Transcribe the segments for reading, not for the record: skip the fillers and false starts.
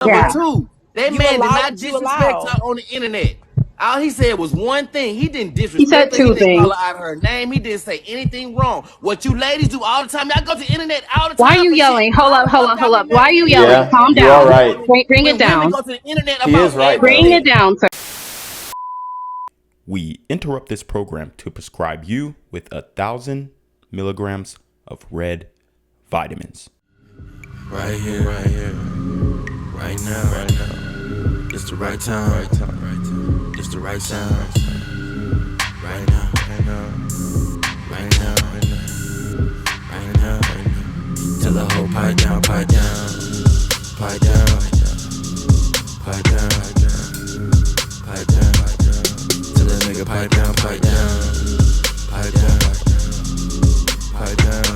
Number Yeah. two, that You man did allowed not what you disrespect allowed. her on the internet. All he said was one thing. He didn't He said disrespect her. He two didn't call things. her out her name. He didn't say anything wrong. What you ladies do all the time, y'all go to the internet all the Why are time you for shit. yelling? Hold How up, the hold fuck up, y'all hold get up. mad Why are at you that yelling? shit? Yeah, Calm you are down. right. Bring it When women down. go to the internet He about is right. Bring it everything. down, sir. We interrupt this program to prescribe you with 1,000 milligrams of red vitamins. Right here, right now, it's the right time, it's the right sound, right now, right now. Tell the whole pipe down, pipe down, pipe down, pipe down, pipe down. Tell the nigga pipe down, pipe down, pipe down, pipe down.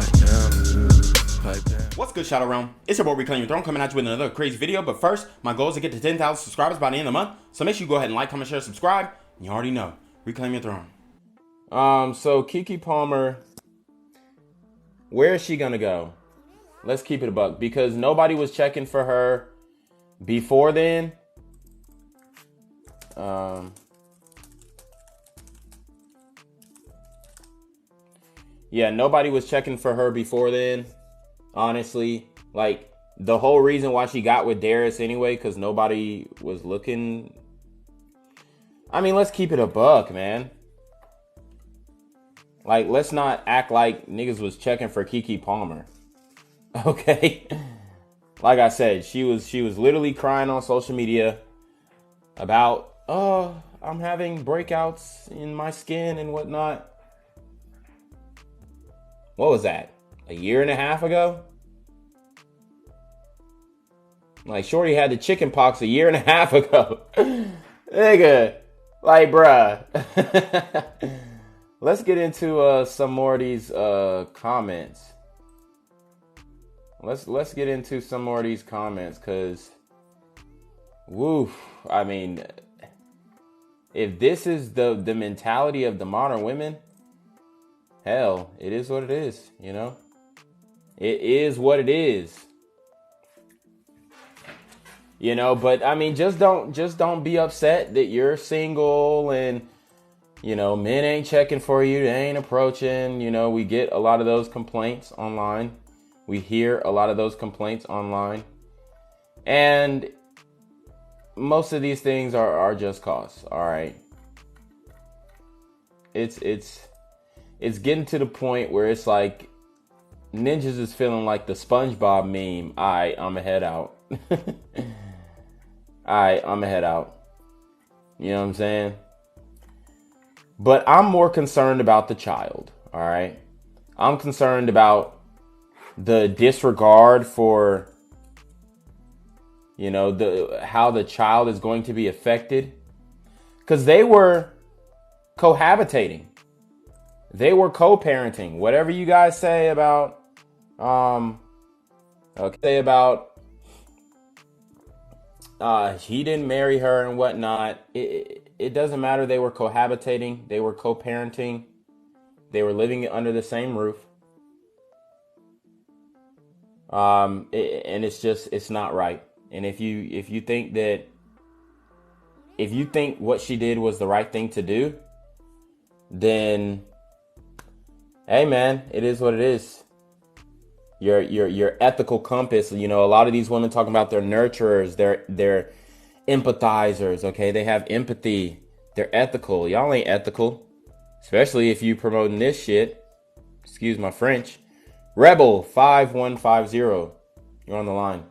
What's good, Shadow Realm? It's your boy Reclaim Your Throne coming at you with another crazy video. But first, my goal is to get to 10,000 subscribers by the end of the month. So make sure you go ahead and like, comment, share, subscribe. And you already know, Reclaim Your Throne. So Keke Palmer, where is she gonna go? Let's keep it a buck, because nobody was checking for her before then. Yeah, nobody was checking for her before then. Honestly, like the whole reason why she got with Darius anyway, because nobody was looking. I mean, let's keep it a buck, man. Like, let's not act like niggas was checking for Keke Palmer. Okay? Like I said, she was literally crying on social media about, oh, I'm having breakouts in my skin and whatnot. What was that? A year and a half ago? Like, Shorty had the chicken pox a year and a half ago. Nigga. Like, bruh. Let's get into some more of these comments. Let's get into some more of these comments, because woof. I mean, if this is the mentality of the modern women, hell, it is what it is, you know? It is what it is. You know, but I mean, just don't be upset that you're single and, you know, men ain't checking for you, they ain't approaching. You know, we get a lot of those complaints online. We hear a lot of those complaints online. And most of these things are just cause, all right? It's getting to the point where it's like ninjas is feeling like the SpongeBob meme. I'ma head out. I'ma head out. You know what I'm saying? But I'm more concerned about the child, all right? I'm concerned about the disregard for, you know, how the child is going to be affected. Because they were cohabitating. They were co-parenting. Whatever you guys say about, he didn't marry her and whatnot. It doesn't matter. They were cohabitating. They were co-parenting. They were living under the same roof. And it's not right. And if you think what she did was the right thing to do, then, hey man, it is what it is. Your ethical compass. You know, a lot of these women talking about their nurturers, they're empathizers. Okay, they have empathy. They're ethical. Y'all ain't ethical, especially if you promoting this shit. Excuse my French. Rebel 5150. You're on the line.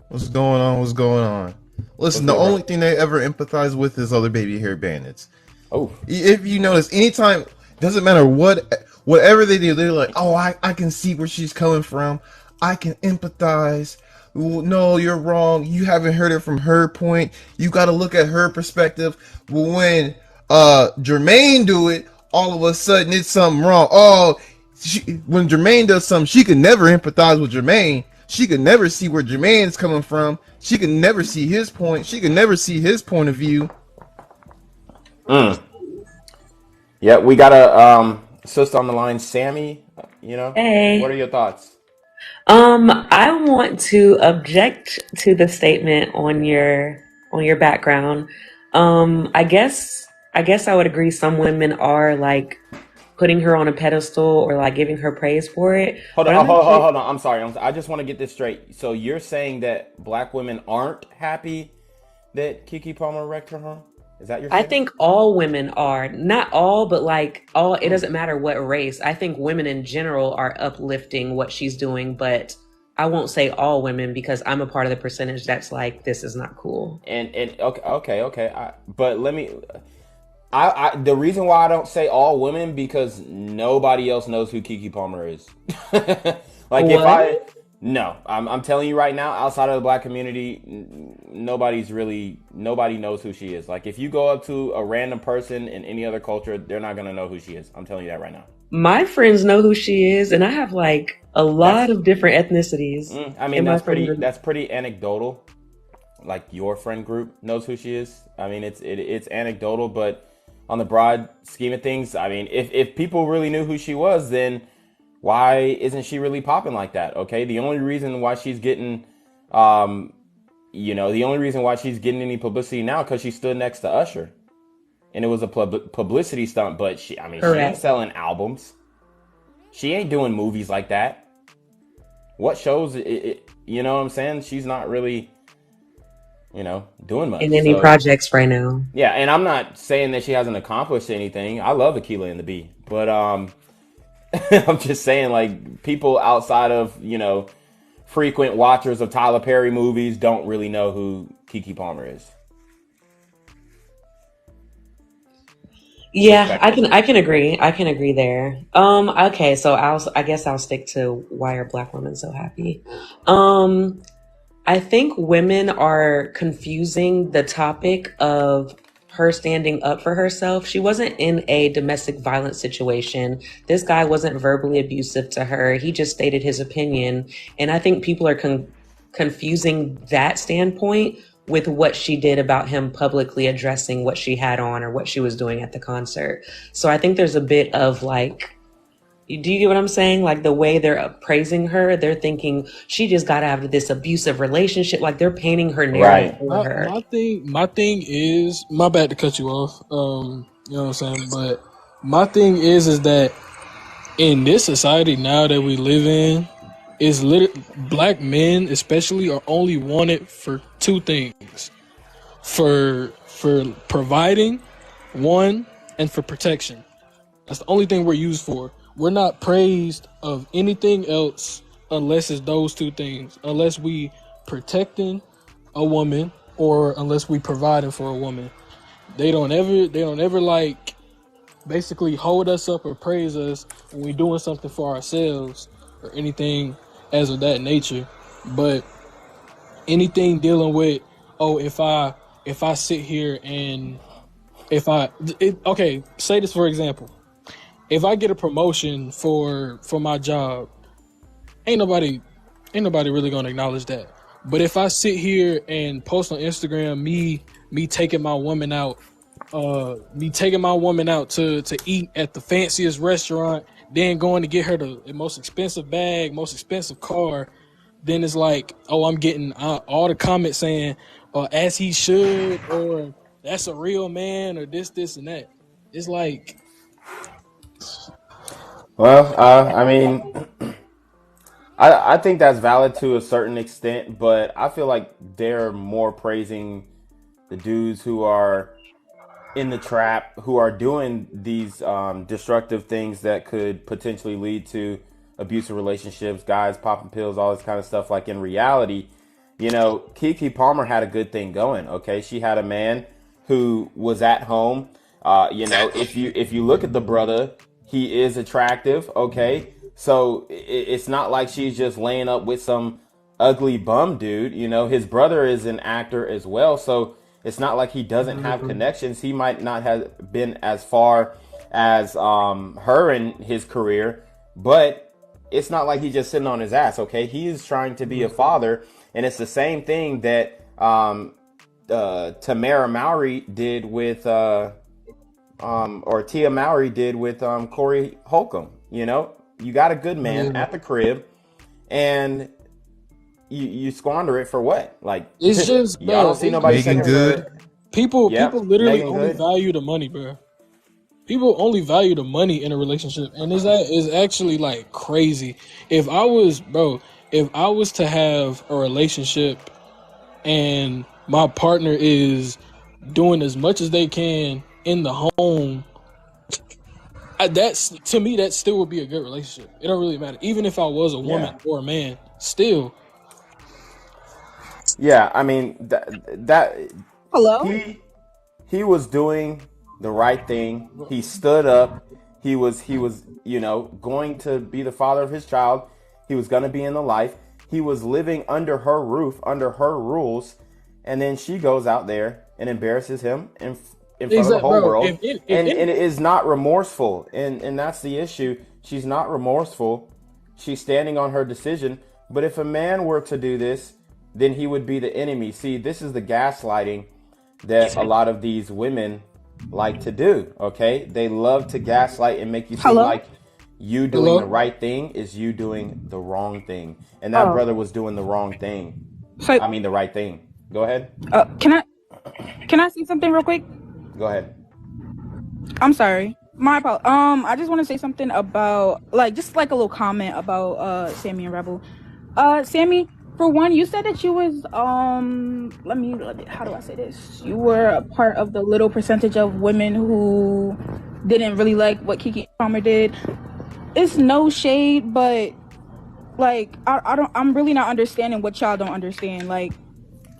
What's going on? What's going on? Listen, the only thing they ever empathize with is other baby hair bandits. Oh. If you notice, anytime, doesn't matter whatever they do, they're like, oh, I can see where she's coming from. I can empathize. No, you're wrong. You haven't heard it from her point. You got to look at her perspective. When Jermaine do it, all of a sudden it's something wrong. Oh, when Jermaine does something, she could never empathize with Jermaine. She could never see where Jermaine's coming from. She could never see his point. She could never see his point of view. Yeah, we got a sister on the line, Sammy. You know, Hey. What are your thoughts? I want to object to the statement on your background. I guess I would agree some women are like putting her on a pedestal or like giving her praise for it, Hold but on, I'm not sure. hold on. I'm sorry. I just want to get this straight. So you're saying that black women aren't happy that Keke Palmer wrecked her home? Is that your I statement? think all women are, not all, but like all, it Hmm. doesn't matter what race. I think women in general are uplifting what she's doing, but I won't say all women because I'm a part of the percentage that's like, this is not cool. And okay. But let me. I the reason why I don't say all women because nobody else knows who Keke Palmer is. Like if What? I no, I'm telling you right now, outside of the black community, nobody knows who she is. Like if you go up to a random person in any other culture, they're not gonna know who she is. I'm telling you that right now. My friends know who she is, and I have like a lot That's of different ethnicities I mean in my friend group. that's pretty anecdotal. Like your friend group knows who she is. I mean, it's anecdotal, but on the broad scheme of things, I mean, if people really knew who she was, then why isn't she really popping like that? Okay, the only reason why she's getting, um, the only reason why she's getting any publicity now because she stood next to Usher, and it was a publicity stunt. But I mean, she ain't Correct. selling albums. She ain't doing movies like that. What shows? You know what I'm saying? She's not really, doing much. In any So projects right now. yeah, and I'm not saying that she hasn't accomplished anything. I love Aquila and the Bee, but I'm just saying like people outside of frequent watchers of Tyler Perry movies don't really know who Keke Palmer is. Yeah, Respectfully. I can agree. I can agree there. Okay, so I guess I'll stick to why are black women so happy. Um, I think women are confusing the topic of her standing up for herself. She wasn't in a domestic violence situation. This guy wasn't verbally abusive to her. He just stated his opinion. And I think people are confusing that standpoint with what she did about him publicly addressing what she had on or what she was doing at the concert. So I think there's a bit of like, do you get what I'm saying? Like the way they're praising her, they're thinking she just got out of this abusive relationship. Like they're painting her narrative Right. for her. My thing is, my bad to cut you off. You know what I'm saying, but my thing is that in this society now that we live in, is black men especially are only wanted for two things: for providing, one, and for protection. That's the only thing we're used for. We're not praised of anything else unless it's those two things. Unless we protecting a woman or unless we providing for a woman. They don't ever like basically hold us up or praise us when we doing something for ourselves or anything as of that nature. But anything dealing with, oh, if I sit here and okay, say this for example. If I get a promotion for my job, ain't nobody really gonna acknowledge that. But if I sit here and post on Instagram me taking my woman out, to eat at the fanciest restaurant, then going to get her the most expensive bag, most expensive car, then it's like, oh, I'm getting all the comments saying, as he should, or that's a real man, or this and that. It's like, Well, I mean, I think that's valid to a certain extent, but I feel like they're more praising the dudes who are in the trap, who are doing these destructive things that could potentially lead to abusive relationships, guys popping pills, all this kind of stuff. Like in reality, Keke Palmer had a good thing going. Okay, she had a man who was at home. If you look at the brother, he is attractive. Okay, so it's not like she's just laying up with some ugly bum dude. His brother is an actor as well, so it's not like he doesn't have connections. He might not have been as far as her in his career, but it's not like he's just sitting on his ass. Okay, he is trying to be a father, and it's the same thing that Tamara Mowry did with or Tia Mowry did with Corey Holcomb. You got a good man at the crib, and you squander it for what? Like, It's just, y'all don't see nobody Making taking good. People literally making only good. value the money, bro. People only value the money in a relationship, and is actually like crazy. If I was to have a relationship and my partner is doing as much as they can in the home, that's, to me, that still would be a good relationship. It don't really matter, even if I was a woman or a man. Still, Yeah, I mean that Hello? he was doing the right thing. He stood up. He was going to be the father of his child. He was going to be in the life. He was living under her roof, under her rules, and then she goes out there and embarrasses him in front of the whole world. And it is not remorseful, and that's the issue. She's not remorseful. She's standing on her decision. But if a man were to do this, then he would be the enemy. See, this is the gaslighting that a lot of these women like to do, okay? They love to gaslight and make you seem like you doing the right thing is you doing the wrong thing. And that brother was doing the wrong thing. The right thing. Go ahead. Can I say something real quick? Go ahead. I'm sorry. My apologies. I just want to say something about, just like a little comment about Sammy and Rebel. Sammy, for one, you said that you was how do I say this? You were a part of the little percentage of women who didn't really like what Keke Palmer did. It's no shade, but I'm really not understanding what y'all don't understand. Like,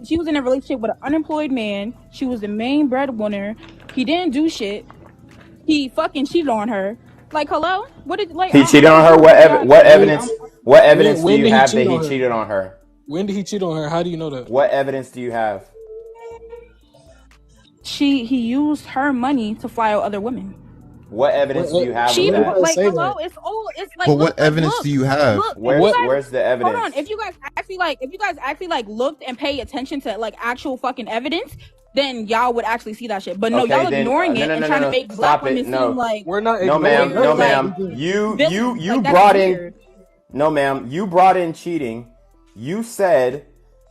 she was in a relationship with an unemployed man. She was the main breadwinner. He didn't do shit. He fucking cheated on her. Like, hello? What did He cheated on her? What evidence? What evidence do you have that he cheated on her? When did he cheat on her? How do you know that? What evidence do you have? He used her money to fly out other women. What evidence do you have of that? Hello, it's all. It's like. But what evidence do you have? Where's the evidence? Hold on. If you guys actually looked and pay attention to actual fucking evidence, then y'all would actually see that shit. But no, y'all ignoring it and trying to make black women seem like we're not. No, ma'am. No, ma'am. You brought in. No, ma'am. You brought in cheating. You said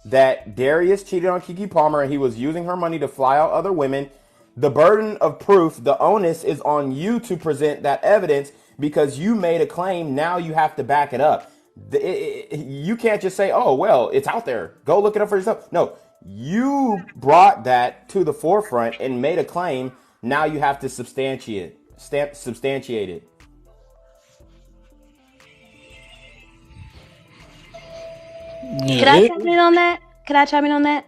that Darius cheated on Keke Palmer and he was using her money to fly out other women. The burden of proof, the onus is on you to present that evidence because you made a claim. Now you have to back it up. You can't just say, oh, well, it's out there. Go look it up for yourself. No, you brought that to the forefront and made a claim. Now you have to substantiate it. Could I chime in on that?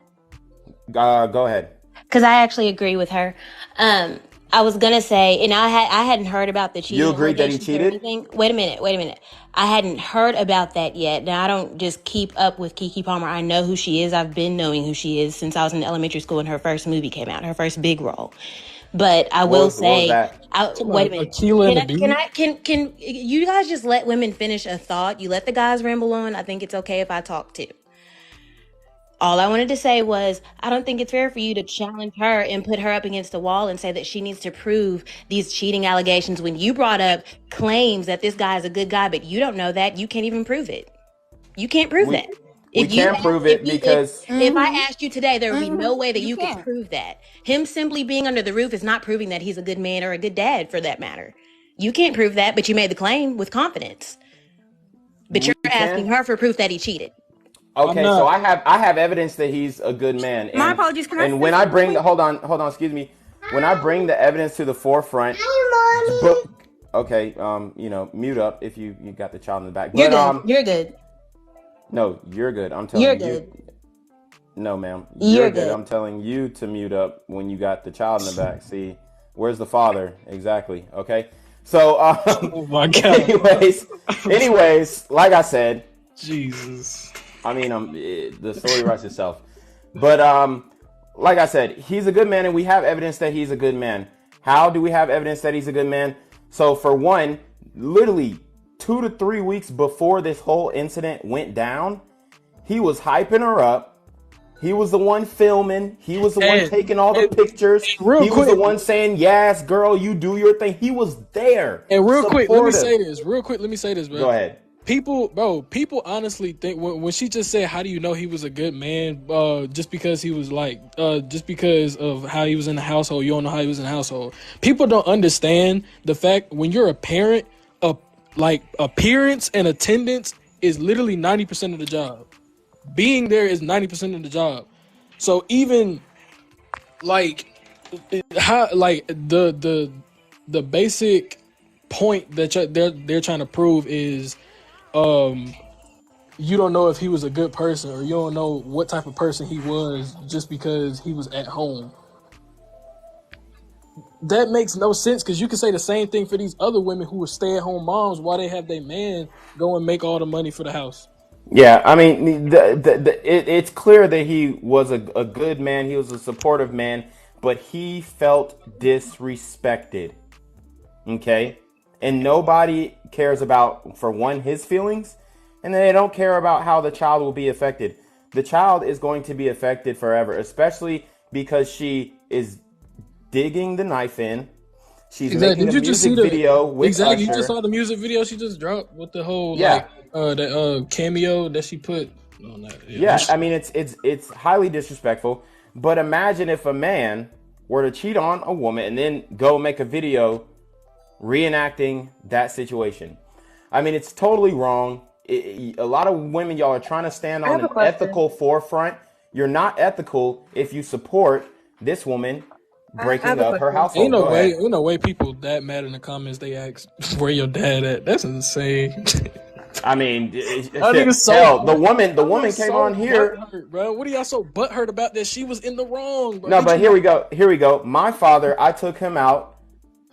Go ahead. Because I actually agree with her. I was gonna say, and I hadn't heard about the cheating. You agreed that he cheated? Wait a minute. I hadn't heard about that yet. Now, I don't just keep up with Keke Palmer. I know who she is. I've been knowing who she is since I was in elementary school and her first movie came out, her first big role. But I will say, wait a minute. Can you guys just let women finish a thought? You let the guys ramble on. I think it's okay if I talk too. All I wanted to say was, I don't think it's fair for you to challenge her and put her up against the wall and say that she needs to prove these cheating allegations when you brought up claims that this guy is a good guy, but you don't know that. You can't even prove it. You can't prove that. We can't prove it because if I asked you today, there would be no way that you could prove that. Him simply being under the roof is not proving that he's a good man or a good dad, for that matter. You can't prove that, but you made the claim with confidence. But you're asking her for proof that he cheated. Okay, so I have evidence that he's a good man. And, my apologies. And when I bring hold on, excuse me. When I bring the evidence to the forefront, okay, mute up if you got the child in the back. You're good. You're good. No, you're good. I'm telling you. You're good. No, ma'am. You're good. I'm telling you to mute up when you got the child in the back. See, where's the father? Exactly. Okay. So, oh my God. anyways, like I said, Jesus. I mean, the story writes itself. But like I said, he's a good man, and we have evidence that he's a good man. How do we have evidence that he's a good man? So for one, literally 2 to 3 weeks before this whole incident went down, he was hyping her up. He was the one filming. He was the one taking all the pictures. He was the one saying, yes, girl, you do your thing. He was there. And real quick, let me say this, bro. Go ahead. People honestly think when she just said, "How do you know he was a good man?" Just because he was just because of how he was in the household, you don't know how he was in the household. People don't understand the fact when you're a parent, appearance and attendance is literally 90% of the job. Being there is 90% of the job. So even the basic point that they're trying to prove is you don't know if he was a good person, or you don't know what type of person he was just because he was at home. That makes no sense, because you can say the same thing for these other women who are stay-at-home moms while they have their man go and make all the money for the house. Yeah, I mean, it's clear that he was a good man. He was a supportive man, but he felt disrespected. Okay? And nobody cares about, for one, his feelings, and they don't care about how the child will be affected. The child is going to be affected forever, especially because she is digging the knife in. She's making a music video with Usher. You just saw the music video she just dropped with the whole cameo that she put on that. Yeah, I mean it's highly disrespectful. But imagine if a man were to cheat on a woman and then go make a video reenacting that situation. I mean, it's totally wrong. A lot of women, y'all are trying to stand on an ethical forefront. You're not ethical if you support this woman breaking up her household. Ain't no way people that mad in the comments. They ask where your dad at. That's insane. I mean, the woman came on here, bro. What are y'all so butthurt about that she was in the wrong, bro? No, but here we go. My father, I took him out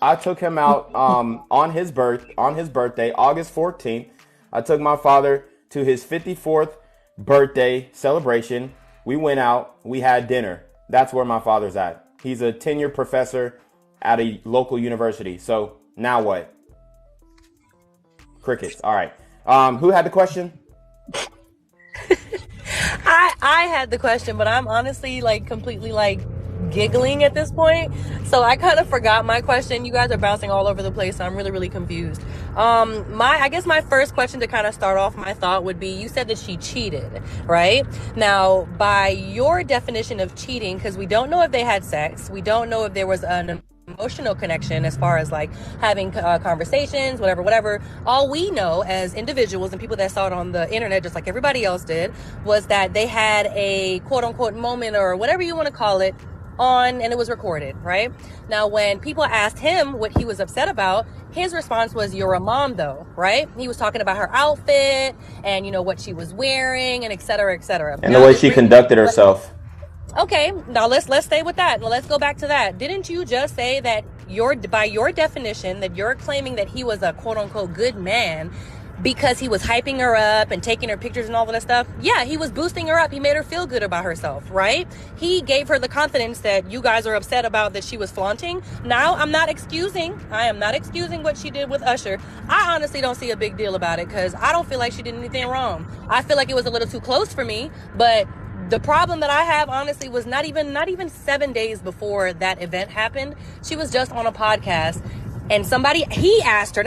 on his birthday, August 14th. I took my father to his 54th birthday celebration. We went out, we had dinner. That's where my father's at. He's a tenured professor at a local university. So now what? Crickets. All right. Who had the question? I had the question, but I'm honestly completely giggling at this point. So I kind of forgot my question. You guys are bouncing all over the place, so I'm really, really confused. I guess my first question to kind of start off my thought would be, you said that she cheated, right? Now, by your definition of cheating, because we don't know if they had sex, we don't know if there was an emotional connection as far as having conversations, whatever. All we know as individuals and people that saw it on the internet, just like everybody else did, was that they had a quote unquote moment, or whatever you want to call it, on, and it was recorded, right? Now, when people asked him what he was upset about, his response was, "You're a mom though," right? He was talking about her outfit and what she was wearing and et cetera, and the way she conducted herself. Okay, now let's stay with that. Now let's go back to that. Didn't you just say that by your definition that you're claiming that he was a quote unquote good man because he was hyping her up and taking her pictures and all that stuff? Yeah, he was boosting her up. He made her feel good about herself, right? He gave her the confidence that you guys are upset about that she was flaunting. Now, I am not excusing what she did with Usher. I honestly don't see a big deal about it, because I don't feel like she did anything wrong. I feel like it was a little too close for me, but the problem that I have, honestly, was not even 7 days before that event happened. She was just on a podcast, and he asked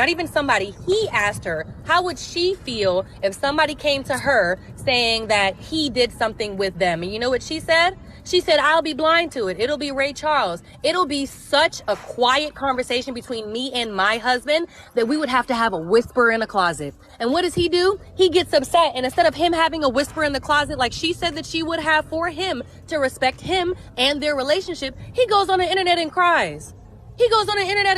her, how would she feel if somebody came to her saying that he did something with them? And you know what she said? She said, "I'll be blind to it. It'll be Ray Charles. It'll be such a quiet conversation between me and my husband that we would have to have a whisper in a closet." And what does he do? He gets upset. And instead of him having a whisper in the closet like she said that she would have for him to respect him and their relationship, he goes on the internet and cries. He cried, he went on the internet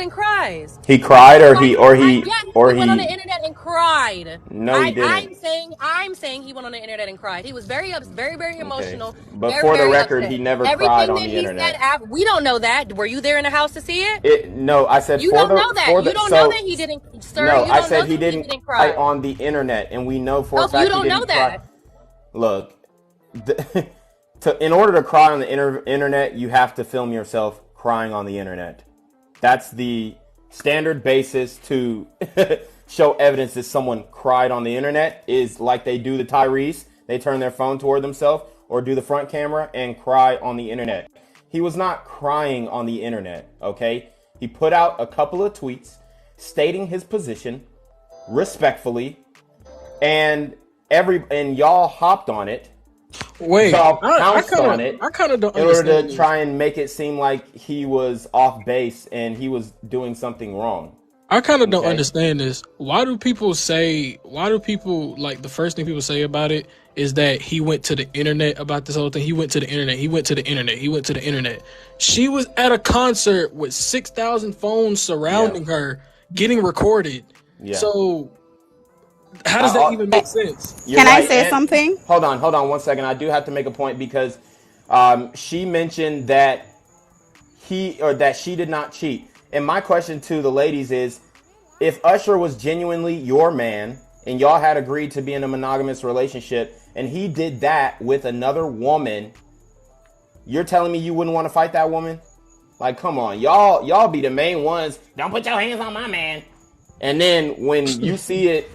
and cried. No, he didn't. I'm saying he went on the internet and cried. He was very emotional. But for the record, he never cried on the internet. We don't know that. Were you there in the house to see it? No, I said you don't know that. You don't know that he didn't, sir. No, I said he didn't cry on the internet, and we know for a fact you don't he didn't know that. cry. Look, in order to cry on the internet, you have to film yourself crying on the internet. That's the standard basis to show evidence that someone cried on the internet, is like they do the Tyrese. They turn their phone toward themselves or do the front camera and cry on the internet. He was not crying on the internet, okay? He put out a couple of tweets stating his position respectfully, and y'all hopped on it. Wait, Y'all I pounced on it kind of don't in order understand to try and make it seem like he was off base and he was doing something wrong. I kind of don't understand this. Why do people like the first thing people say about it is that he went to the internet about this whole thing? He went to the internet. She was at a concert with 6,000 phones surrounding her, getting recorded. Yeah. So how does that even make sense? Can I say something? Hold on 1 second. I do have to make a point because she mentioned that she did not cheat. And my question to the ladies is, if Usher was genuinely your man and y'all had agreed to be in a monogamous relationship and he did that with another woman, you're telling me you wouldn't want to fight that woman? Like, come on, y'all be the main ones. Don't put your hands on my man. And then when you see it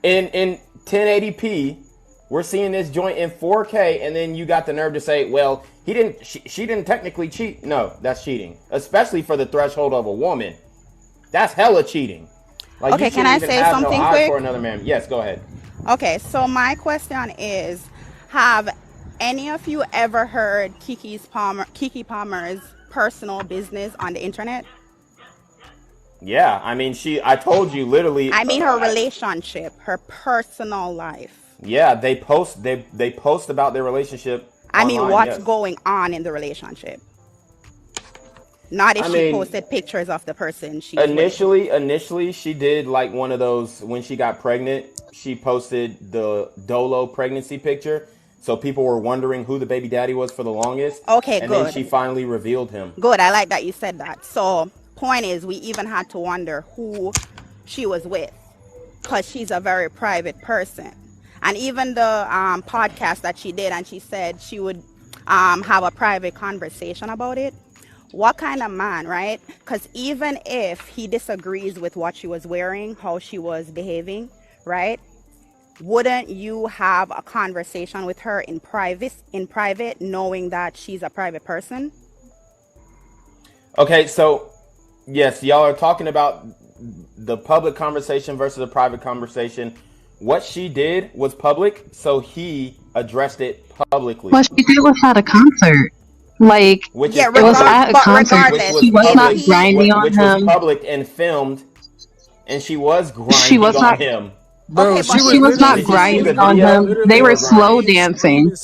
in 1080p, we're seeing this joint in 4K, and then you got the nerve to say, well, she didn't technically cheat. No, that's cheating, especially for the threshold of a woman. That's hella cheating. Like, okay, can I say something quick? For another man. Yes, go ahead. Okay, so my question is, have any of you ever heard Keke Palmer's personal business on the internet? Yeah, I mean, I told you literally. I mean, her relationship, her personal life. Yeah, they post about their relationship. I mean, what's going on in the relationship? Not if she posted pictures of the person she initially she did like one of those when she got pregnant. She posted the Dolo pregnancy picture, so people were wondering who the baby daddy was for the longest. Okay, and good. Then she finally revealed him. Good, I like that you said that. So, point is, we even had to wonder who she was with, because she's a very private person. And even the podcast that she did, and she said she would have a private conversation about it. What kind of man, right? Because even if he disagrees with what she was wearing, how she was behaving, right? Wouldn't you have a conversation with her in private, knowing that she's a private person? Okay, so yes, y'all are talking about the public conversation versus the private conversation. What she did was public, so he addressed it publicly. What she did was at a concert. Like, it was at a concert. She was not grinding on him. Which was public and filmed, and she was grinding on him. Bro, she was not grinding on him. They were slow dancing.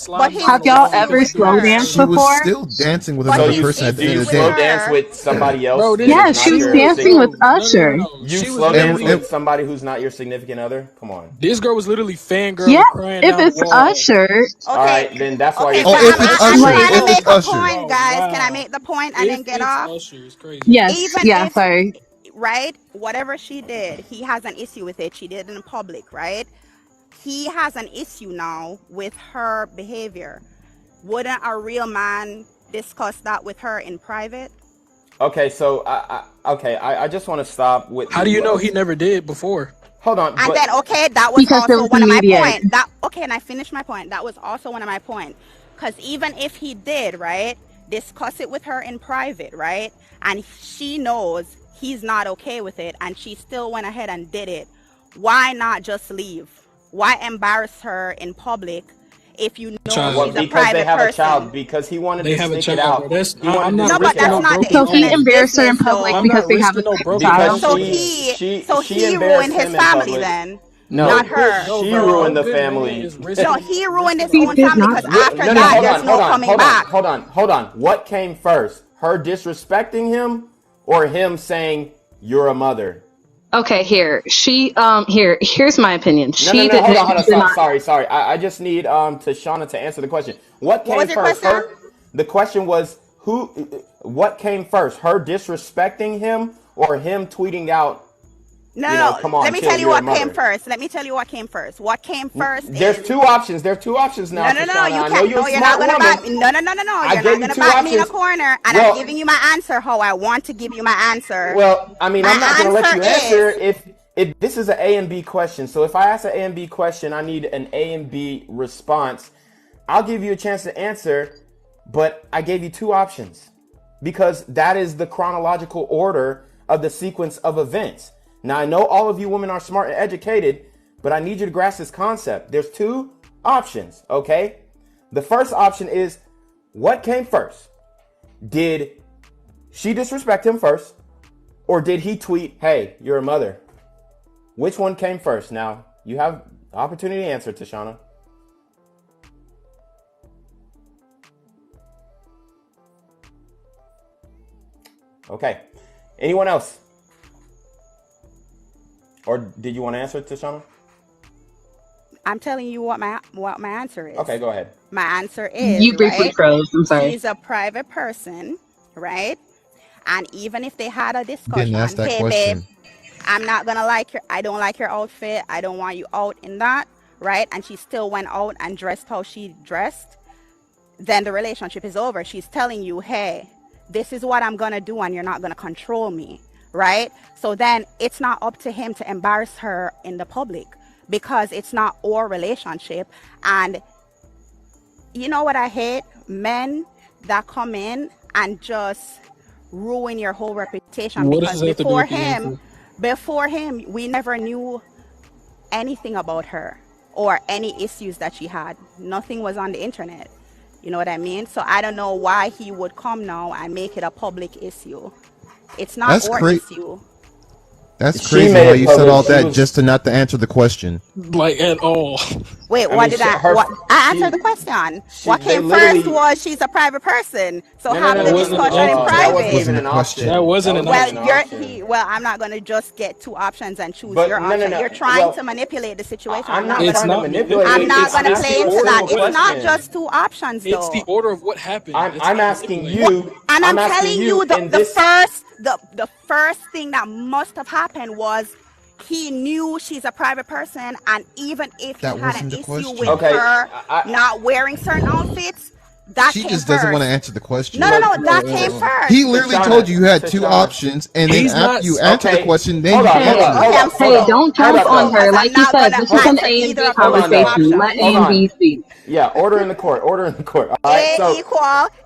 Have y'all ever slow danced before? She was still dancing with another person at the end of the day. You slow dance with somebody else? Bro, yeah, she was dancing with Usher. You slow dance with somebody who's not your significant other? Come on. This girl was literally fangirl. Yeah, if it's Usher. All right, then that's why you're if it's Usher. If it's Usher. Point, guys. Wow. Can I make the point and then get off? Usher, it's crazy. Yes, sorry. Right? Whatever she did, he has an issue with it. She did it in public, right? He has an issue now with her behavior. Wouldn't a real man discuss that with her in private? Okay, so I just want to stop with. How do you know he never did before? Hold on. And then that was also one of my points. And I finished my point. That was also one of my points. Because even if he did, right, discuss it with her in private, right, and she knows he's not okay with it, and she still went ahead and did it, why not just leave? Why embarrass her in public if you know she's a private person? Because they have a child. Because he wanted to sneak it out. But that's not so he embarrassed her in public because they have a child. So he ruined his family then. No, not her. She ruined the family. No, he ruined his own family because after that, there's no coming back. Hold on. What came first? Her disrespecting him or him saying, you're a mother? Okay, here's my opinion. Hold on. Sorry. I just need Tashana to answer the question. What came first? The question was what came first? Her disrespecting him or him tweeting out? No, come on. Let me tell you what came first. What came first? There's two options. There's two options now. No. You can't. No, you're not gonna back me. No. You're not gonna back me in a corner. And I'm giving you my answer how I want to give you my answer. Well, I mean, I'm not gonna let you answer if this is an A and B question. So if I ask an A and B question, I need an A and B response. I'll give you a chance to answer, but I gave you two options because that is the chronological order of the sequence of events. Now, I know all of you women are smart and educated, But I need you to grasp this concept. There's two options, okay? The first option is, what came first? Did she disrespect him first? Or did he tweet, hey, you're a mother? Which one came first? Now, you have the opportunity to answer, Tashana. Okay. Anyone else? Or did you want to answer, Tashana? I'm telling you what my answer is. Okay, go ahead. My answer is, You briefly froze. I'm sorry. She's a private person, right? And even if they had a discussion, Didn't ask that hey, question. babe, I'm not going to like your, I don't like your outfit. I don't want you out in that, right? And she still went out and dressed how she dressed. Then the relationship is over. She's telling you, hey, this is what I'm going to do and you're not going to control me, right? So then it's not up to him to embarrass her in the public because it's not our relationship. And you know what I hate? Men that come in and just ruin your whole reputation. What Because does that have to do with before him, we never knew anything about her or any issues that she had. Nothing was on the internet. You know what I mean? So I don't know why he would come now and make it a public issue. It's not our issue. That's crazy how you said all that just to not to answer the question. Like at all. Wait, what did I answered the question. What came first was she's a private person. So have the discussion in private. That wasn't even an option. That wasn't an option. Well, I'm not going to just get two options and choose your option. You're trying to manipulate the situation. I'm not trying to manipulate it. I'm not going to play into that. It's not just two options, though. It's the order of what happened. I'm asking you. And I'm telling you, the first thing that must have happened was he knew she's a private person, and even if he had an issue with her not wearing certain outfits, she just doesn't want to answer the question. No, that came first. He literally told you had two options, and then after you answer the question, then you answer. Hey, don't jump on her. Like you said, this is an A and B conversation. Let A and B speak. Yeah, order in the court. Order in the court. All right, so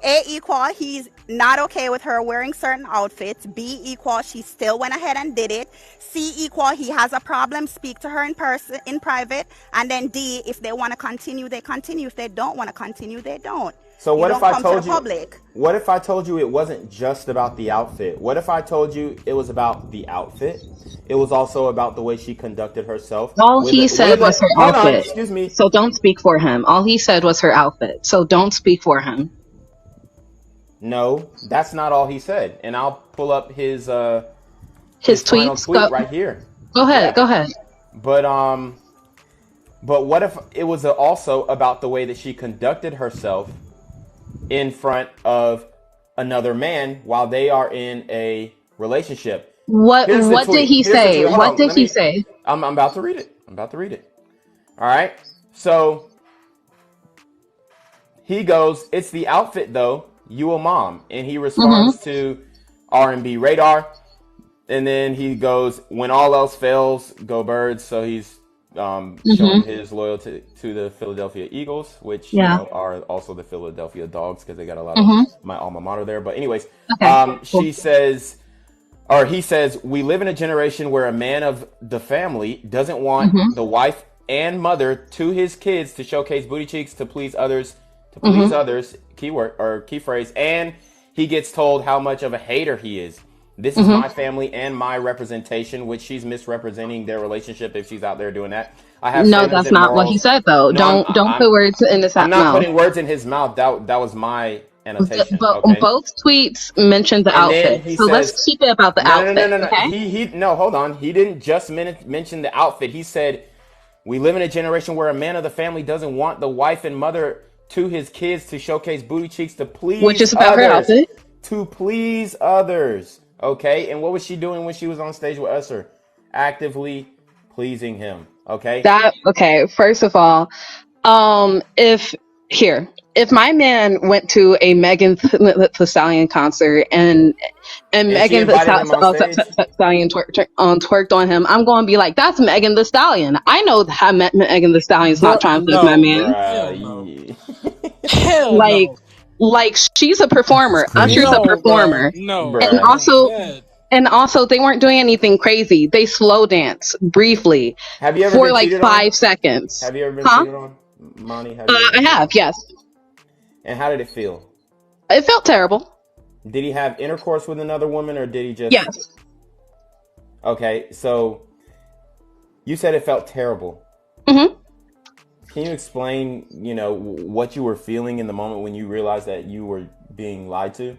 A equal, he's not okay with her wearing certain outfits. B equal, she still went ahead and did it. C equal, he has a problem, speak to her in person, in private. And then D, if they want to continue, they continue. If they don't want to continue, they don't. So what if I told you? What if I told you it wasn't just about the outfit? What if I told you it was about the outfit? It was also about the way she conducted herself. All he said was her outfit. Excuse me. So don't speak for him. All he said was her outfit. So don't speak for him. No, that's not all he said. And I'll pull up his tweets tweet right here. Go ahead. Yeah. Go ahead. But what if it was also about the way that she conducted herself in front of another man while they are in a relationship? What did he say? What did he say? I'm about to read it. All right. So he goes, "It's the outfit though. You a mom." And he responds to R&B Radar. And then he goes, "When all else fails, go Birds." So he's showing his loyalty to the Philadelphia Eagles, which are also the Philadelphia Dogs because they got a lot of my alma mater there. But anyways, he says, "We live in a generation where a man of the family doesn't want the wife and mother to his kids to showcase booty cheeks to please others, keyword or key phrase, and he gets told how much of a hater he is. This is my family and my representation," which she's misrepresenting their relationship if she's out there doing that. No, that's not what he said, though. No, don't put words in his mouth. I'm not putting words in his mouth. That was my annotation. But both tweets mentioned the outfit. So let's keep it about the outfit. No. Okay? No, hold on. He didn't just mention the outfit. He said, "We live in a generation where a man of the family doesn't want the wife and mother to his kids to showcase booty cheeks to please which is about others, her outfit. To please others." Okay, and what was she doing when she was on stage with Usher? Actively pleasing him. Okay. First of all, if my man went to a Megan Thee Stallion concert and Megan Thee Stallion twerked on him, I'm going to be like, "That's Megan Thee Stallion. I know how Megan Thee Stallion's not trying to please my man." Hell like she's a performer. Usher's a performer. No. And also, And also, they weren't doing anything crazy. They slow dance briefly Have you ever for been like cheated 5 on? seconds. Have you ever been cheated on, Monty? Have you ever I been cheated have, on? yes. And how did it feel? It felt terrible. Did he have intercourse with another woman, or did he just? Yes. Okay, so you said it felt terrible. Mm-hmm. Can you explain, what you were feeling in the moment when you realized that you were being lied to?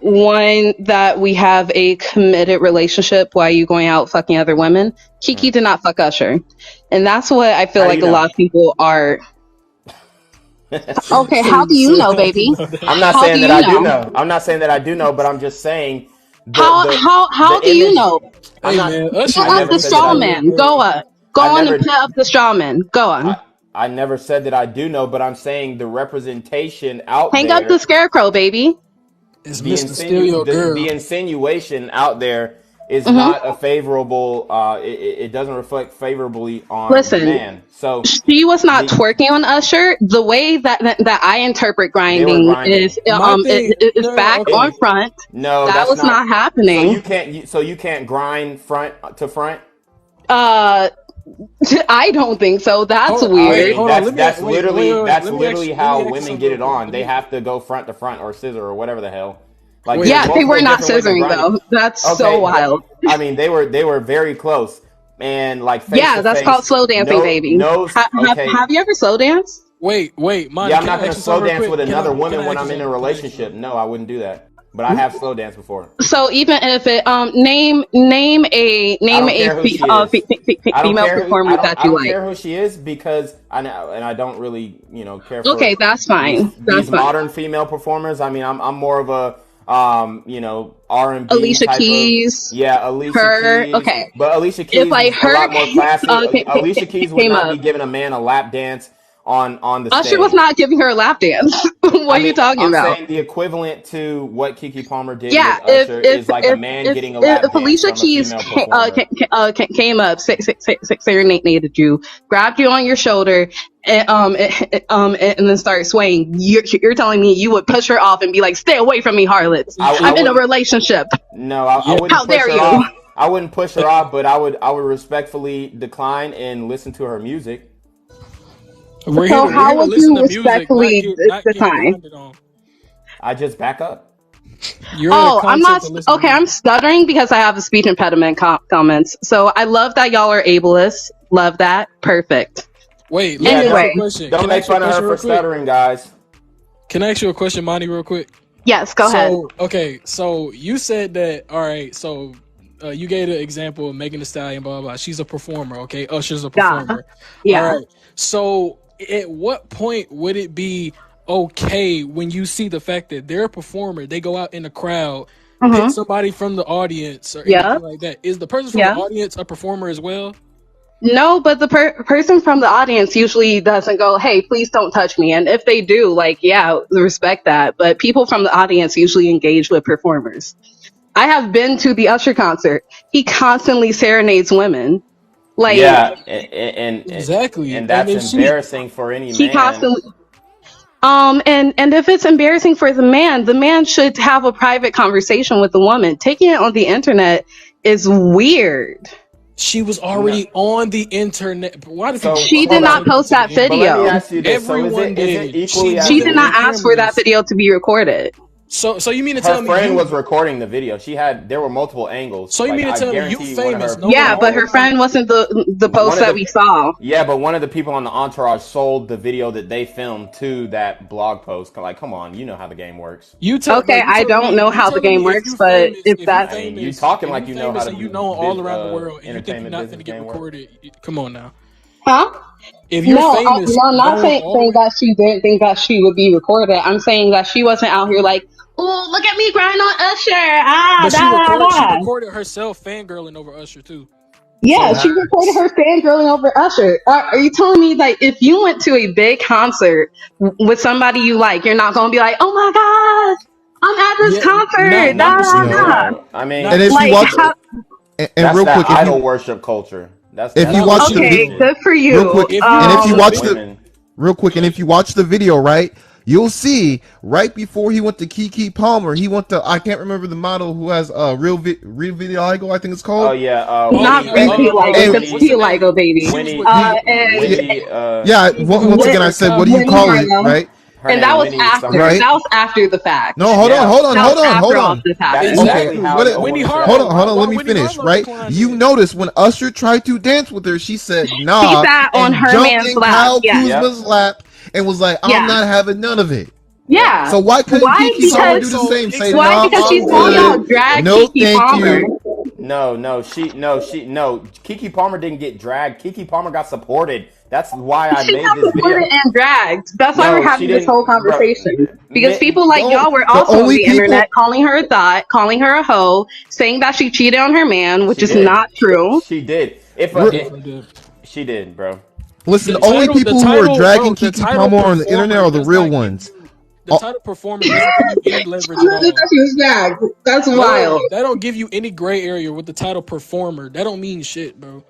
One, that we have a committed relationship. Why are you going out fucking other women? Keke did not fuck Usher. And that's what I feel How do like you a know? lot of people are. Okay, how do You you said, know, how do you baby? know that? I'm not How saying do that you I do know? know. I'm not saying that I do know, but I'm just saying How the do you image. know? I'm Hey not. man, Go Usher I up got never the said that straw I Usher real do. man. Go quick. up. Go I on and never. put up the straw man. Go on. I never said that I do know, but I'm saying the representation out Hang up the there, scarecrow, baby. It's Mr. Steal Your the Girl. insinuation out there is Mm-hmm. not a favorable. It doesn't reflect favorably on the Listen, man. So she was not the twerking on Usher. The way that I interpret they were grinding grinding. My thing, is back okay. on front. No, That that's was not not. So happening. you can't grind front to front. Uh, I don't think so. That's I Wait, weird. mean, hold on. that's Let me that's literally wait. that's literally Let how me ask you women something get real it quick. on. They have to go front to front or scissor or whatever the hell. Like Wait, there's Yeah, they were multiple not different ways of scissoring grinding. though. That's so Okay, wild. I mean they were very close and like face Yeah, to that's called face. slow dancing, baby. No. Okay, Have you ever slow danced? wait, yeah, Monty, I'm can not I gonna ask you slow something real dance quick? with another Can woman I when ask you I'm in a something? Can I ask you relationship. something? No, I wouldn't do that. But I have slow danced before. So even if it name I don't a care who she is. female performer that I you don't like. care who she is because I know, and I don't really care Okay, for that's fine. these That's fine. modern female performers. I mean, I'm more of a R&B Alicia type of, Keys, yeah, Alicia her. Keys, Okay, but Alicia if Keys like is a her lot more classy. Alicia Keys would came not up, be giving a man a lap dance on the Usher was stage. not giving her a lap dance. What I are you mean, talking I'm about? saying the equivalent to what Keke Palmer did Yeah, with Usher is like a man if getting a lap dance Alicia from a Keys female performer. came up, serenaded you, grabbed you on your shoulder, and then started swaying, you're telling me you would push her off and be like, "Stay away from me, harlots. I I'm in a wouldn't. relationship. No, I Yeah, wouldn't How push dare her you?" off. I wouldn't push her off, but I would respectfully decline and listen to her music. we're So here how to would listen you to music, respectfully not get decline? grinded on. I just back up. You're the Oh, I'm content not to listen to okay. I'm music. stuttering because I have a speech impediment comments. So I love that y'all are ableist. Love that. Perfect. Wait, let Yeah, me ask you a Anyway, question. don't Can I make ask you a fun of her question for real quick? stuttering, guys. Can I ask you a question, Monty, real quick? yes, go ahead. So, okay, so you said that, all right, so you gave the example of Megan Thee Stallion, blah, blah, blah. She's a performer, okay? Usher's a Yeah. performer. Yeah. All right, so at what point would it be okay when you see the fact that they're a performer, they go out in the crowd, pick somebody from the audience or anything like that? Is the person from the Yeah. audience a performer as well? No, but the person from the audience usually doesn't go, "Hey, please don't touch me." And if they do, like, yeah, respect that. But people from the audience usually engage with performers. I have been to the Usher concert. He constantly serenades women. Like, Yeah, Exactly. and And that's if she, embarrassing for any he man. constantly and if it's embarrassing for the man should have a private conversation with the woman. Taking it on the internet is weird. she was No. already on the internet. Why do people So She call did hold not on, post that but let me video. ask you this: so Everyone is it did. She equally She as did moved not the ask for that cameras. video to be recorded. So you mean to her tell me friend was you? recording the video? There were multiple angles. So you Like mean to I tell me you guarantee you, one of famous? her No one Yeah, but her knows. friend wasn't the one post of that the we saw. yeah, but one of the people on the entourage sold the video that they filmed to that blog post. Like, come on, you know how the game works. You tell, bro. Okay, You I telling don't me? know You how the telling game me works, but if that's I mean, you talking if like you you know how famous to and you known all around the world, and you think you're entertainment not going to business get game work. recorded? Come on now. huh? If you're No, famous, no, I'm not known all the saying way. that she didn't think that she would be recorded. I'm saying that she wasn't out here like, "Oh, look at me grind on Usher." Ah, But da da she da. recorded herself fangirling over Usher too. Yeah, So she recorded her fangirling over Usher. Are you telling me that if you went to a big concert with somebody you like, you're not going to be like, "Oh my gosh, I'm at this yeah, concert." Da not the da same No. da. way. No, I Not And mean the if you same Like, watch, way. how, and that's real that quick, idol worship culture. if That's you Not watch what the you're okay, video, doing. good for real you. quick, If you and if watch you the watch video, women. real quick, and if you watch the video, right, you'll see right before he went to Keke Palmer, he went to, I can't remember the model who has real vitiligo, I think it's called. Oh yeah, Not vitiligo, just vitiligo, baby. Once again, I said, what do you call it, right? And that was after. Right? That was after the fact. No, hold on. All of this happened. Okay, hold on. Let me finish. Right? You notice when Usher tried to dance with her, she said, "Nah," she sat on her jumped man's in lap. Kyle Kuzma's lap and was like, "I'm not having none of it." Yeah. So why couldn't Keke Palmer do the same? Say, why? "Nah, because I'm she's all y'all good. drag No, Keke thank Palmer. you." No. Keke Palmer didn't get dragged. Keke Palmer got supported. That's why I made this video. And dragged. That's why we're having this whole conversation. Because people like y'all were also on the internet calling her a thought, calling her a hoe, saying that she cheated on her man, which is not true. She did. She did, bro. Listen, the only people who are dragging Keke Palmer on the internet are the real ones. The title performer doesn't give you any leverage at all. That's wild. That don't give you any gray area with the title performer. That don't mean shit, bro.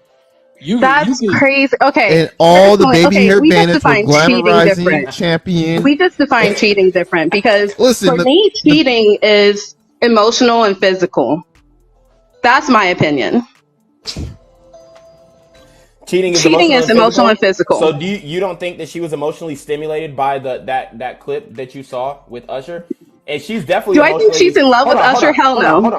That's crazy. Okay. And all the baby hair we just bandits were define cheating glamorizing different. Champion. We just define cheating different because Listen, for me, cheating is emotional and physical. That's my opinion. Cheating is emotional and physical. So do you don't think that she was emotionally stimulated by that clip that you saw with Usher? And she's definitely. Do I think she's in love with Usher? Hell no. Hold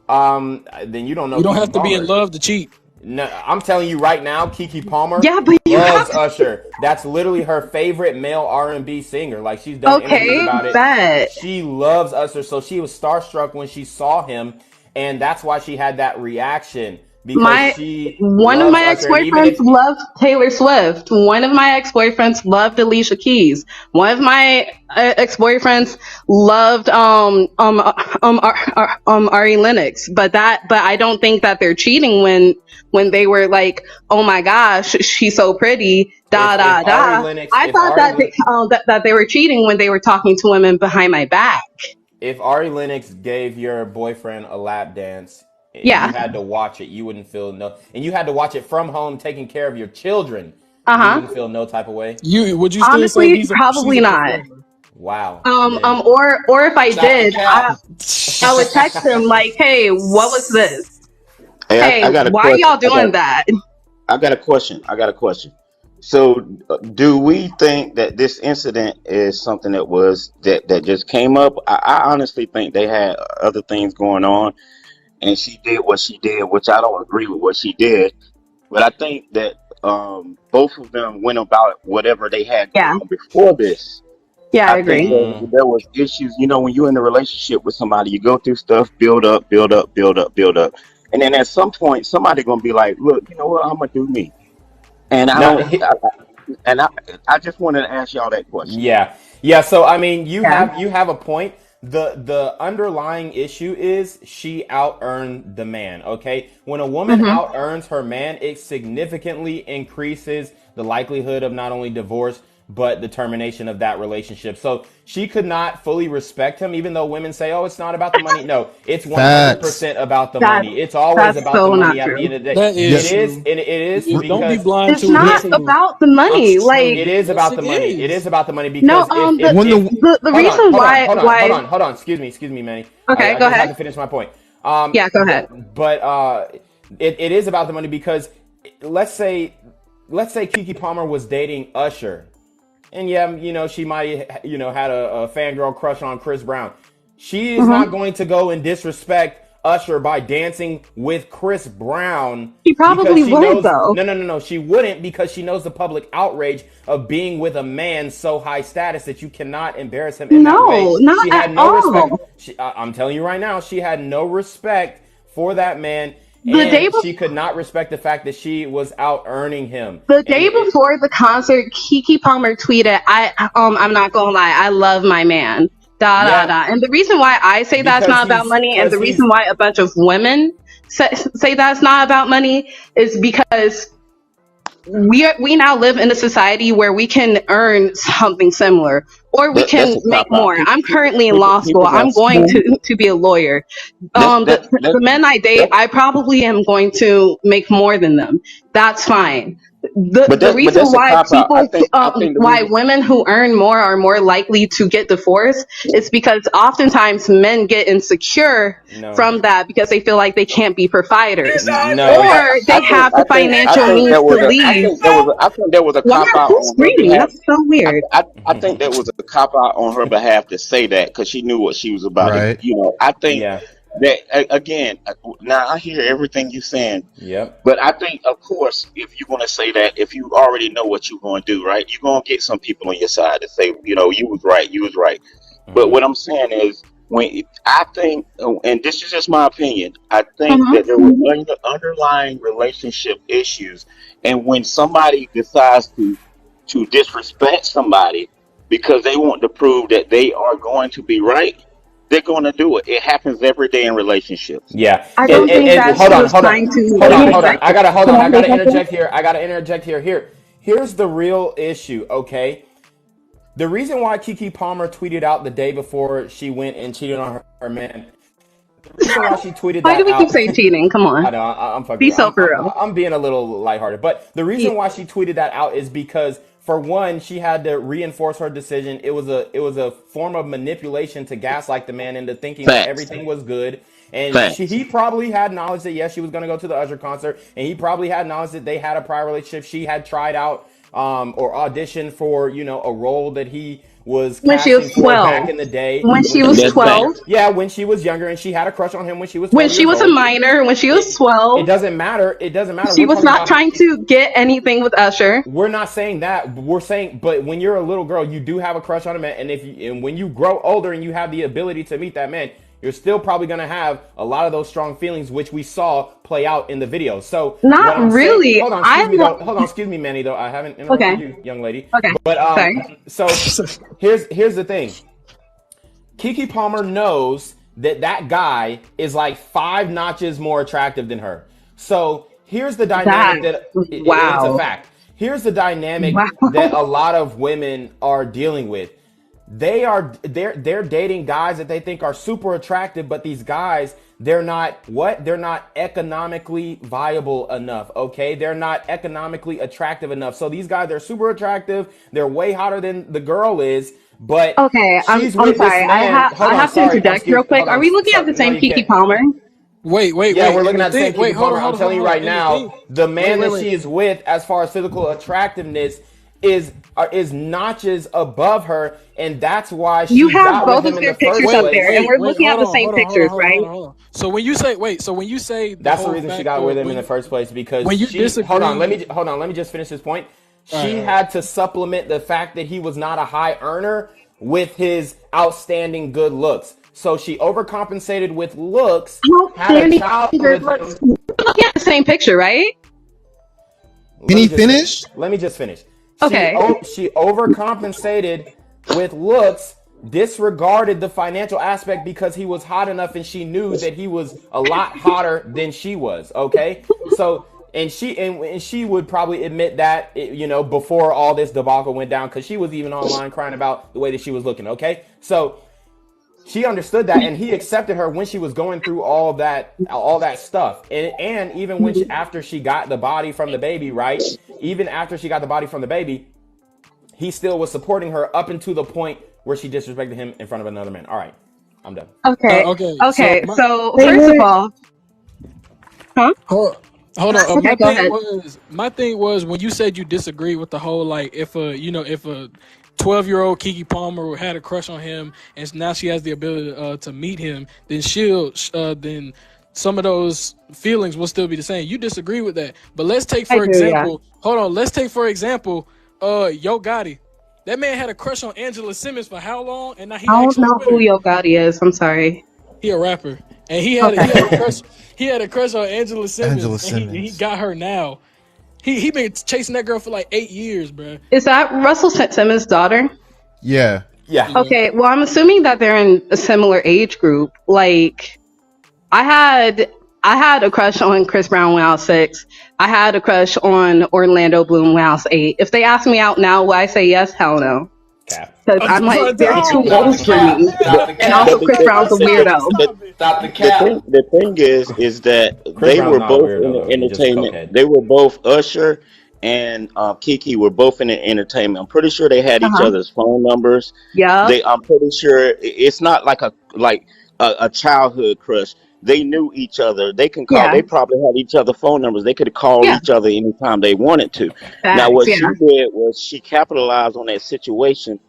on. Then you don't know. You don't have to be in love to cheat. No, I'm telling you right now, Keke Palmer but you loves Usher. That's literally her favorite male R&B singer. Like, she's done interviews about it. She loves Usher, so she was starstruck when she saw him, and that's why she had that reaction. Because one of my ex-boyfriends loved Taylor Swift. One of my ex-boyfriends loved Alicia Keys. One of my ex-boyfriends loved Ari Lennox. But I don't think that they're cheating when they were like, oh my gosh, she's so pretty. I thought that they were cheating when they were talking to women behind my back. If Ari Lennox gave your boyfriend a lap dance, and you had to watch it, you wouldn't feel and you had to watch it from home, taking care of your children. You wouldn't feel no type of way. Would you honestly probably not? Wow. Or if I did, I would text him like, hey, what was this? Hey, I got a why question. are y'all doing that? I got a question. So, do we think that this incident is something that just came up? I honestly think they had other things going on. And she did what she did, which I don't agree with what she did. But I think that both of them went about whatever they had going on before this. Yeah, I agree. Think there was issues. You know, when you're in a relationship with somebody, you go through stuff, build up. And then at some point, somebody going to be like, look, you know what, I'm going to do me. And I just wanted to ask y'all that question. Yeah. So, I mean, you have a point. The underlying issue is she out-earned the man, okay? When a woman out-earns her man, it significantly increases the likelihood of not only divorce, but the termination of that relationship. So she could not fully respect him, even though women say, oh, it's not about the money. No, it's 100% about the money. It's always about the money at the end of the day. It is. Don't be blind to it. It's not about the money. Like, it is about the money. It is about the money because the reason why. Hold on. Excuse me, Manny. Okay, go ahead. I have to finish my point. Yeah, go ahead. But it is about the money because let's say Keke Palmer was dating Usher. And she might, had a fangirl crush on Chris Brown. She is not going to go and disrespect Usher by dancing with Chris Brown. She probably would, though. No. She wouldn't, because she knows the public outrage of being with a man so high status that you cannot embarrass him in that way. No, not at all. I'm telling you right now, she had no respect for that man. She could not respect the fact that she was out earning him. The day before the concert, Keke Palmer tweeted, I'm not gonna lie, I love my man. And the reason why I say that's not about money, and the reason why a bunch of women say that's not about money, is because we now live in a society where we can earn something similar, or we can make more. I'm currently in law school. I'm going to be a lawyer. The men I date, I probably am going to make more than them. That's fine. the reason that's a why cop out. people I think the why reason. women who earn more are more likely to get divorced is because oftentimes men get insecure No. from that because they feel like they can't be providers No. or they have the I financial think means there to was a leave. I think there was a Why cop are out who's on her screaming? behalf. That's so weird. I think that was a cop out on her behalf to say that because she knew what she was about to. Right. I think Yeah. that again. Now I hear everything you're saying, Yep. but I think, of course, if you're going to say that, if you already know what you're going to do, right, you're going to get some people on your side to say, you was right, you was right. But Hmm. what I'm saying is, when I think, and this is just my opinion, I think Uh-huh. that there were underlying relationship issues, and when somebody decides to disrespect somebody because they want to prove that they are going to be right, they're going to do it. It happens every day in relationships. Yeah. I So don't think And that it's hold she on, was hold on, trying to hold on, hold on. disrespect I her. gotta hold on. Can I I say gotta something? interject here. Here's the real issue. Okay. The reason why Keke Palmer tweeted out the day before she went and cheated on her man. The reason why she tweeted Why do that we keep out. saying cheating? Come I on. know I'm fucking. Be so for real. I'm being a little lighthearted, but the Yeah. reason why she tweeted that out is because, for one, she had to reinforce her decision. It was a form of manipulation to gaslight the man into thinking that facts, everything was good. And facts. he probably had knowledge that yes, she was going to go to the Usher concert, and he probably had knowledge that they had a prior relationship. She had tried out or auditioned for a role that he was When she was casting for 12. back in the day When when she she was That's was younger. 12. facts. Yeah, when she was younger, and she had a crush on him when she was When 12 she years was a old. minor. When she was It 12. it doesn't matter. It doesn't matter. She We're was talking not about. trying to get anything with Usher. We're not saying that. We're saying, but when you're a little girl, you do have a crush on a man, and when you grow older and you have the ability to meet that man, you're still probably gonna have a lot of those strong feelings, which we saw play out in the video. So Not what I'm saying, really. hold on, excuse I'm me though, hold on, excuse me, Manny though, I haven't okay. interrupted you, young lady, Okay. but Sorry. so here's the thing. Keke Palmer knows that that guy is like 5 notches more attractive than her. So here's the That. dynamic that it's a Wow. fact. Here's the dynamic Wow. that a lot of women are dealing with. They're dating guys that they think are super attractive, but these guys, they're not what? They're not economically viable enough, okay? They're not economically attractive enough. So these guys, they're super attractive, they're way hotter than the girl is, but Okay. she's I'm with this sorry. man. Hold I on, have to sorry. interject real quick. Hold Are on. we looking at Sorry. the No, same you Keke can't. Palmer? Yeah, we're And looking the at the thing, same Keke hold Palmer. on, I'm hold on, hold telling on, you hold on. right And the now, thing, the man that wait. she is with, as far as physical attractiveness, is notches above her, and that's why You she have got with both him of in their the first pictures up there, place. and we're Wait, looking at the same pictures, right? hold on. So when you say the That's the whole reason she fact got with of him in the first place, when because you she hold on. disagree, Let me just finish this point. all right, She had to supplement the fact that he was not a high earner with his outstanding good looks. So she overcompensated with looks, had a Outstanding child good with looks. him. We're looking at the same picture, right? Can Let me he just finish. finish? Let me just finish. Okay. She overcompensated with looks, disregarded the financial aspect because he was hot enough, and she knew that he was a lot hotter than she was. Okay, so and she would probably admit that before all this debacle went down, because she was even online crying about the way that she was looking. Okay, so she understood that, and he accepted her when she was going through all that stuff, and even after she got the body from the baby, right? Even after she got the body from the baby, he still was supporting her up until the point where she disrespected him in front of another man. All right, I'm done. Okay. okay. So Okay. So first of all, huh? hold on. Okay, go ahead. My thing was when you said you disagree with the whole like if a 12-year-old Keke Palmer had a crush on him and now she has the ability to meet him, then then some of those feelings will still be the same. You disagree with that, but let's take I for do, yeah. example. Hold on. Let's take for example, Yo Gotti. That man had a crush on Angela Simmons for how long, and now he I don't actually know with who her. Yo Gotti is. I'm sorry. He a rapper, and Okay. he had a crush. He had a crush on Angela Angela Simmons, and he Simmons. got her now. He been chasing that girl for like 8 years, bro. Is that Russell Simmons' daughter? Yeah. Yeah. Yeah. Okay. Well, I'm assuming that they're in a similar age group. Like, I had a crush on Chris Brown when I was 6. I had a crush on Orlando Bloom when I was 8. If they ask me out now, will I say yes? Hell no. Cap. Because I'm like, they're too Stop the old for cap. me. Stop the And cap. also, But Chris Brown's a weirdo. Stop the the cap. thing the thing is that Chris they Brown's were not a both in weirdo the though. He just entertainment. cokehead. They were both Usher and Keke were both in the entertainment. I'm pretty sure they had each Uh-huh. other's phone numbers. Yep. I'm pretty sure it's not like a childhood crush. They knew each other. They can call. Yeah. They probably had each other phone numbers. They could have called Yeah. each other anytime they wanted to. Now, Facts. what Yeah. she did was she capitalized on that situation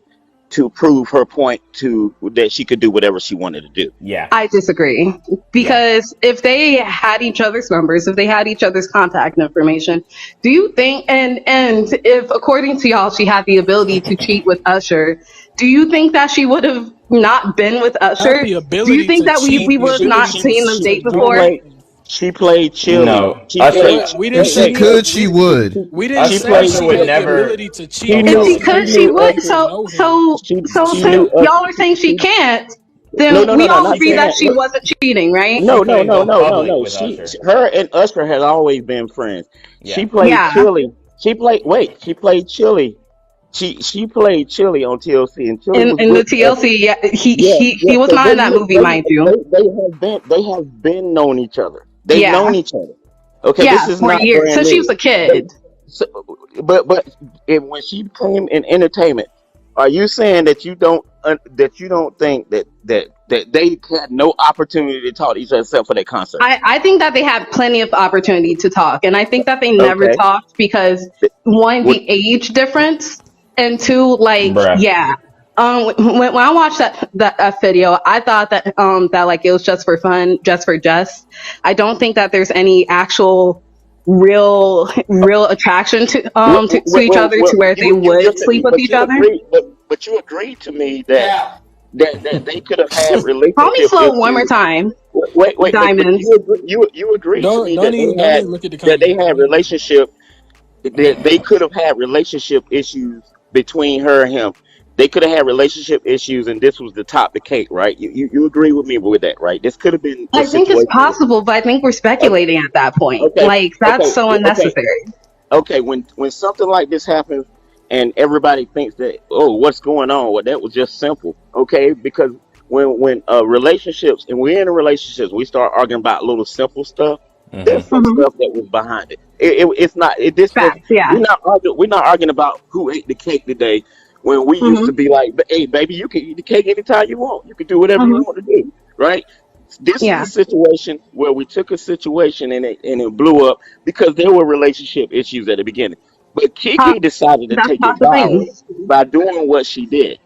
to prove her point to that she could do whatever she wanted to do. Yeah. I disagree, because if they had each other's numbers, if they had each other's contact information, do you think, and if according to y'all she had the ability to cheat with Usher, do you think that she would have not been with Not Usher? the Do you ability think to that cheat, we the would have not ability seen them to date She do before? played. it. She played Chili. No, She played. Usher. What we didn't If she say Wait. could, we she would. we didn't She say played Usher she would had Chili. the never. ability to She cheat. It's We knew. said She because that she she knew would. didn't Usher. know him. So She since knew. y'all are saying she can't, No, then no, no, we no, all not She agree that can't. she can't. wasn't cheating, right? She No, no, couldn't no, go no, no, public no. with Usher. Her and Usher had always been friends. Yeah. She played Yeah. Chili. She played Chili. She played Chili on TLC, and Chili was In the good. TLC, yeah, Yeah, yeah. he was So not in that movie, mind you. they have been known each other. They've Yeah. known each other. Okay, Yeah, this is for not years. brand Since she new. was a They, kid. so, when she came in entertainment, are you saying that you don't think that they had no opportunity to talk to each other except for that concert? I think that they had plenty of opportunity to talk. And I think that they never Okay. talked because, one, What? the age difference, and two, like, Bruh. yeah. When I watched that video, I thought that like it was just for fun, just for just. I don't think that there's any actual real attraction to each other to where they You would just sleep with but each you other. agree but you agreed to me that they could have had Call me relationship slow one more issues. time, Wait, but Diamonds. you agreed to me Don't even look at the that they comment. had relationship that they could have had relationship issues between her and him. They could have had relationship issues, and this was the top the cake, right? You agree with me with that, right? This could have been the I think it's situation. possible, but I think we're speculating at that point. Okay, Like, that's okay, so okay. unnecessary. Okay, when something like this happens and everybody thinks that, oh, what's going on? Well, that was just simple. Okay, because when relationships, and we're in a relationships, we start arguing about little simple stuff. There's some Hmm. stuff that was behind it. It's not. This was. Facts, yeah. We're not arguing about who ate the cake today. When we used Hmm. to be like, hey, baby, you can eat the cake anytime you want. You can do whatever you Hmm. want to do, right? This is Yeah. a situation where we took a situation and it blew up because there were relationship issues at the beginning. But Po- Kiki decided to that's take it possible. viral by doing what she did.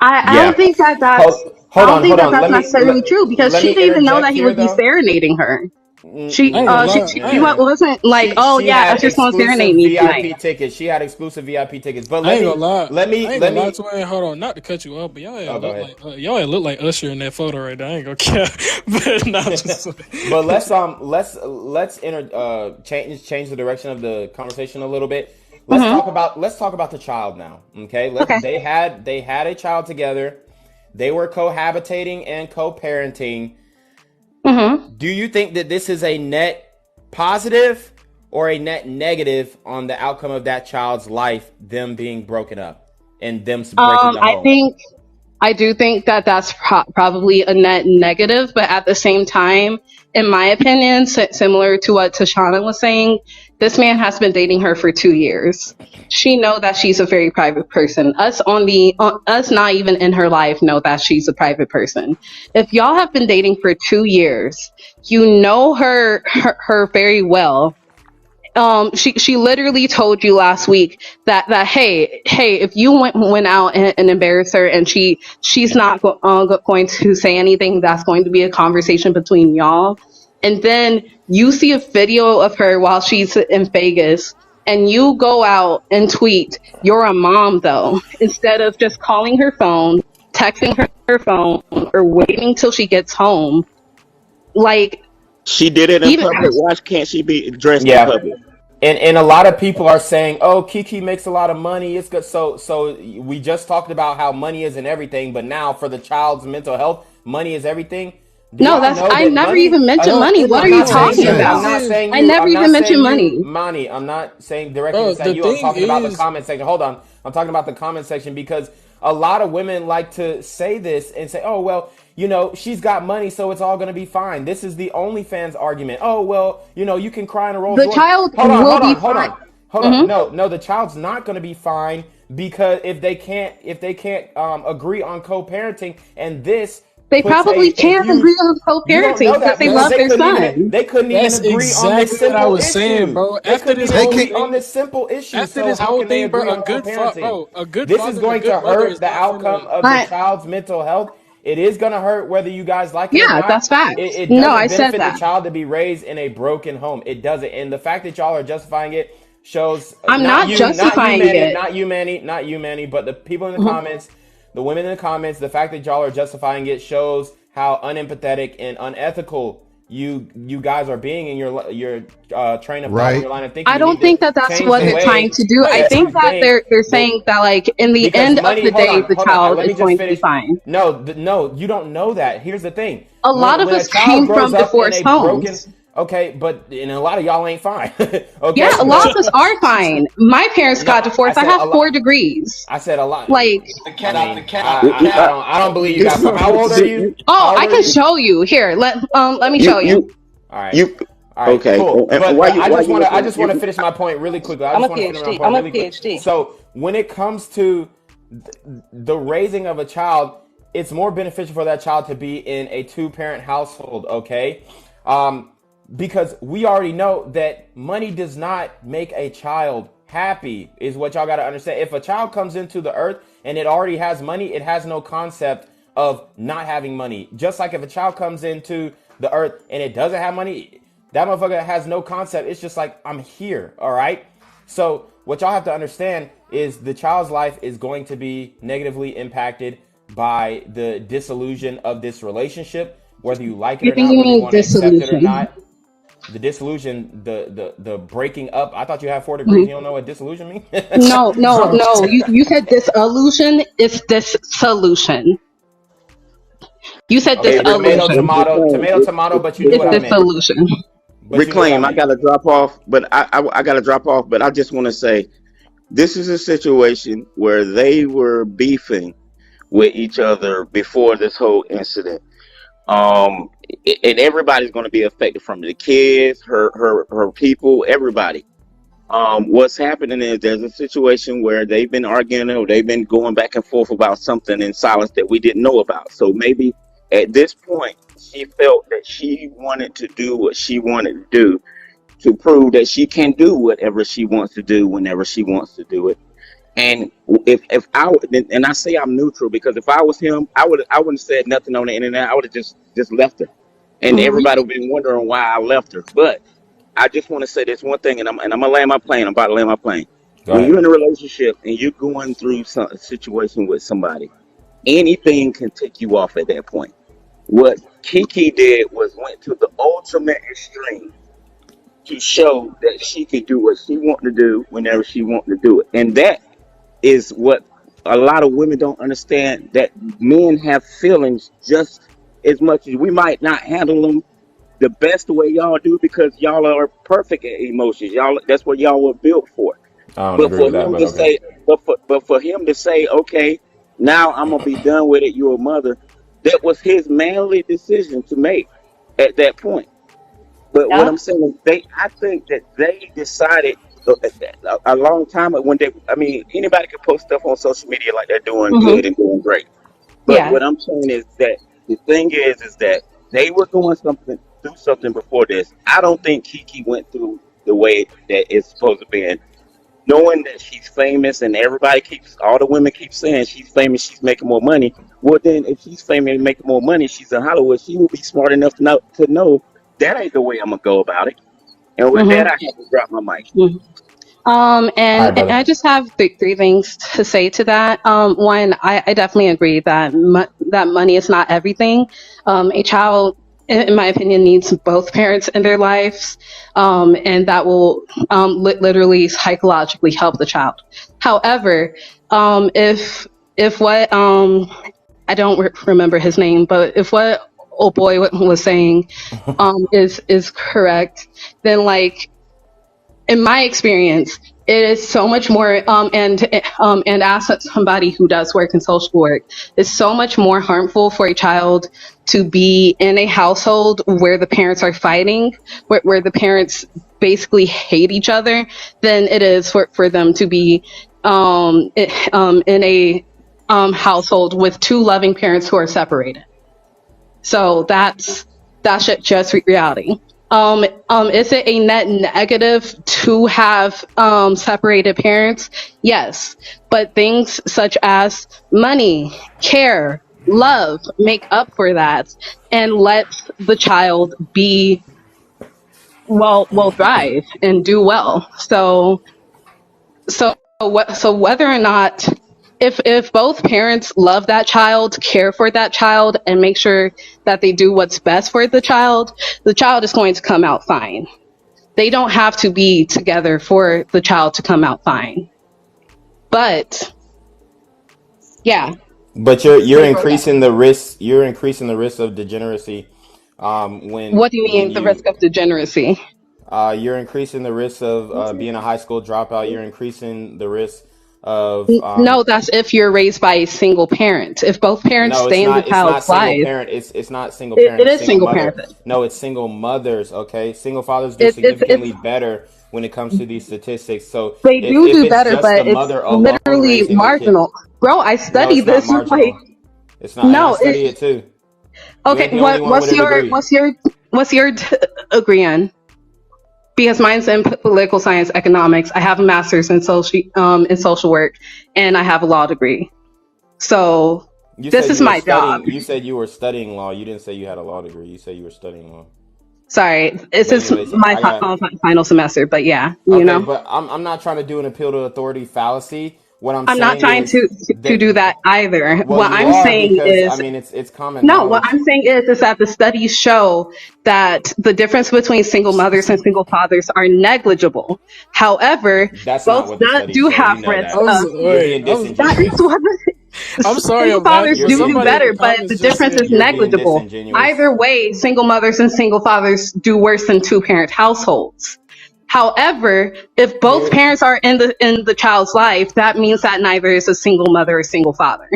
I don't Yeah. think that that's I Hold don't on. think Hold that on. that's necessarily true, because Let she me didn't even know interject that he here would be though. serenading her. I ain't gonna lie. She wasn't like, oh She yeah, had Usher's gonna serenade exclusive me tonight. VIP tickets. She had exclusive VIP tickets. But I ain't gonna lie. I ain't let gonna lie me. to her. Hold on, not to cut you off, but y'all Oh, ain't go look ahead. like y'all ain't look like Usher in that photo right there. I ain't gonna care, but not just. But change the direction of the conversation a little bit. Hmm. Let's talk about the child now. Okay. Okay. They had a child together. They were cohabitating and co-parenting. Hmm. Do you think that this is a net positive or a net negative on the outcome of that child's life, them being broken up and them breaking the I home? think I do think that that's probably a net negative, but at the same time, in my opinion, similar to what Tashana was saying, this man has been dating her for 2 years. She know that she's a very private person. Us not even in her life know that she's a private person. If y'all have been dating for 2 years, you know her very well. She literally told you last week that hey, if you went out and embarrassed her, and she's not going to say anything, that's going to be a conversation between y'all. And then you see a video of her while she's in Vegas, and you go out and tweet, "You're a mom," though, instead of just calling her phone, texting her phone, or waiting till she gets home. Like, She did it in even public. Why can't she be dressed in Yeah. public? And a lot of people are saying, "Oh, Keke makes a lot of money. It's good." So we just talked about how money isn't everything, but now for the child's mental health, money is everything. Do no, y'all know I that never money? even mentioned No, money. What the are I'm you not thing saying talking you. is, I'm about? not saying I you. never I'm even not mentioned saying you, money. Money. I'm not saying directly bro, saying the you. I'm thing talking about the is, comment section. Hold on. I'm talking about the comment section because a lot of women like to say this and say, "Oh well, she's got money, so it's all going to be fine." This is the OnlyFans argument. Oh well, you can cry in a Rolls The Royce. child Hold on. will Hold be on. Hold fine. on. Hold on. No, the child's not going to be fine because if they can't agree on co-parenting, and this They puts probably a can't huge. agree on You don't co-parenting know because that they because love their son. they couldn't even That's agree on this exactly what I simple was saying, issue. bro. They After couldn't this even whole agree thing, on this simple issue. after So this how whole can they thing, bro, agree on co-parenting? a good This is father and a going to good mother is hurt the not outcome gonna. of the But child's mental health. It is going to hurt whether you guys like it or yeah, not. that's facts. It No, doesn't I said benefit the that. child to be raised in a broken home. It doesn't. And the fact that y'all are justifying it shows I'm not not you, justifying it. not you, Manny, but the people in the comments, the women in the comments. The fact that y'all are justifying it shows how unempathetic and unethical you guys are being in your train of thought and Right. your line of thinking. I You need don't to think that that's change what the they're trying way to do. I that think you that think. they're saying that, like, in the Because end of money, the day, the hold on. child Let is me just going to be finish. fine. No, you don't know that. Here's the thing. A lot of When a us child came grows from up in divorced a broken, homes. okay, and a lot of y'all ain't fine. Yeah, Okay, a lot of but us are fine. My parents no, got I divorced. I said have a lot. 4 degrees. I said a lot. Like, I don't believe you got. How old are you? How oh, old I are can you? show you. Here, let me You show you. you All right. you All right, okay? cool. And But why I just want to looking? finish my point really quickly. I I'm just a want to finish my PhD. point I'm a really quick. PhD. So when it comes to the raising of a child, it's more beneficial for that child to be in a 2-parent household. Okay, because we already know that money does not make a child happy. Is what y'all got to understand. If a child comes into the earth and it already has money, it has no concept of not having money. Just like if a child comes into the earth and it doesn't have money, that motherfucker has no concept. It's just like, I'm here. All right. So what y'all have to understand is the child's life is going to be negatively impacted by the disillusion of this relationship, whether you like it I or think not, you whether you mean want to accept it or disillusion. not. The disillusion, the breaking up. I thought you had 4 degrees. Mhm. You don't know what disillusion means? No, no, no. You said disillusion. It's dissolution. You said Hey, Tomato, disillusion. tomato, but you knew It's what I meant. dissolution. But you knew what I Reclaim. I meant. gotta drop off, but I gotta drop off. But I just want to say this is a situation where they were beefing with each other before this whole incident. Um, and everybody's going to be affected from the kids, her people, everybody. What's happening is there's a situation where they've been arguing or they've been going back and forth about something in silence that we didn't know about. So maybe at this point, she felt that she wanted to do what she wanted to do to prove that she can do whatever she wants to do whenever she wants to do it. And if I and I say I'm neutral because if I was him, I wouldn't have said nothing on the internet. I would have just left her, and Mhm. everybody would be wondering why I left her. But I just want to say this one thing, and I'm gonna land my plane. I'm about to land my plane. Go When you're ahead. in a relationship and you're going through a situation with somebody, anything can take you off at that point. What Keke did was went to the ultimate extreme to show that she could do what she wanted to do whenever she wanted to do it, and that is what a lot of women don't understand, that men have feelings just as much as we might not handle them the best way y'all do because y'all are perfect at emotions. Y'all, that's what y'all were built for. I don't But agree for with that, him but to okay. say, but for him to say, okay, now I'm gonna be done with it. You're a mother. That was his manly decision to make at that point. But what Yep. I'm saying is, I think that they decided a long time when they, I mean, anybody can post stuff on social media like they're doing good Mhm. and doing great. But Yeah. what I'm saying is that the thing is that they were doing something, do something before this. I don't think Keke went through the way that it's supposed to be. And knowing that she's famous and all the women keep saying she's famous, she's making more money. Well, then if she's famous and making more money, she's in Hollywood. She will be smart enough to know that ain't the way I'm gonna go about it. And with that, I Mhm. have to drop my mic. Mhm. All right, And brother. I just have three things to say to that. One, I definitely agree that that money is not everything. A child, in my opinion, needs both parents in their lives, and that will literally psychologically help the child. However, if what I don't remember his name, but if what old boy was saying is correct, then, like, in my experience, it is so much more, and as somebody who does work in social work, it's so much more harmful for a child to be in a household where the parents are fighting, where the parents basically hate each other than it is for them to be in a household with two loving parents who are separated. So that's just reality. Is it a net negative to have separated parents? Yes, but things such as money, care, love make up for that and let the child be thrive and do well. So whether or not, if both parents love that child, care for that child, and make sure that they do what's best for the child is going to come out fine. They don't have to be together for the child to come out fine. But yeah. But you're increasing the risk. You're increasing the risk of degeneracy. When What do you mean the risk of degeneracy? You're increasing the risk of being a high school dropout. You're increasing the risk of no, that's if you're raised by a single parent. If both parents no, stay in the child's life, it's not single parent. It is single parent. No, it's single mothers. Okay, single fathers do significantly better when it comes to these statistics. So they do better, but it's literally marginal. Bro, I study this. It's not. No, I study it too. Okay, what's your agree on? Because mine's in political science economics. I have a master's in social work, and I have a law degree. So this is my job. You said you were studying law. You didn't say you had a law degree. You said you were studying law. Sorry, this is my final semester, but yeah, you know. But I'm not trying to do an appeal to authority fallacy. I'm not trying to do that either. What I'm saying is, I mean, it's common. No, what I'm saying is that the studies show that the difference between single mothers and single fathers are negligible. However, both do have risk. I'm sorry. Single fathers do better, but the difference is negligible. Either way, single mothers and single fathers do worse than two-parent households. However, if both parents are in the child's life, that means that neither is a single mother or single father.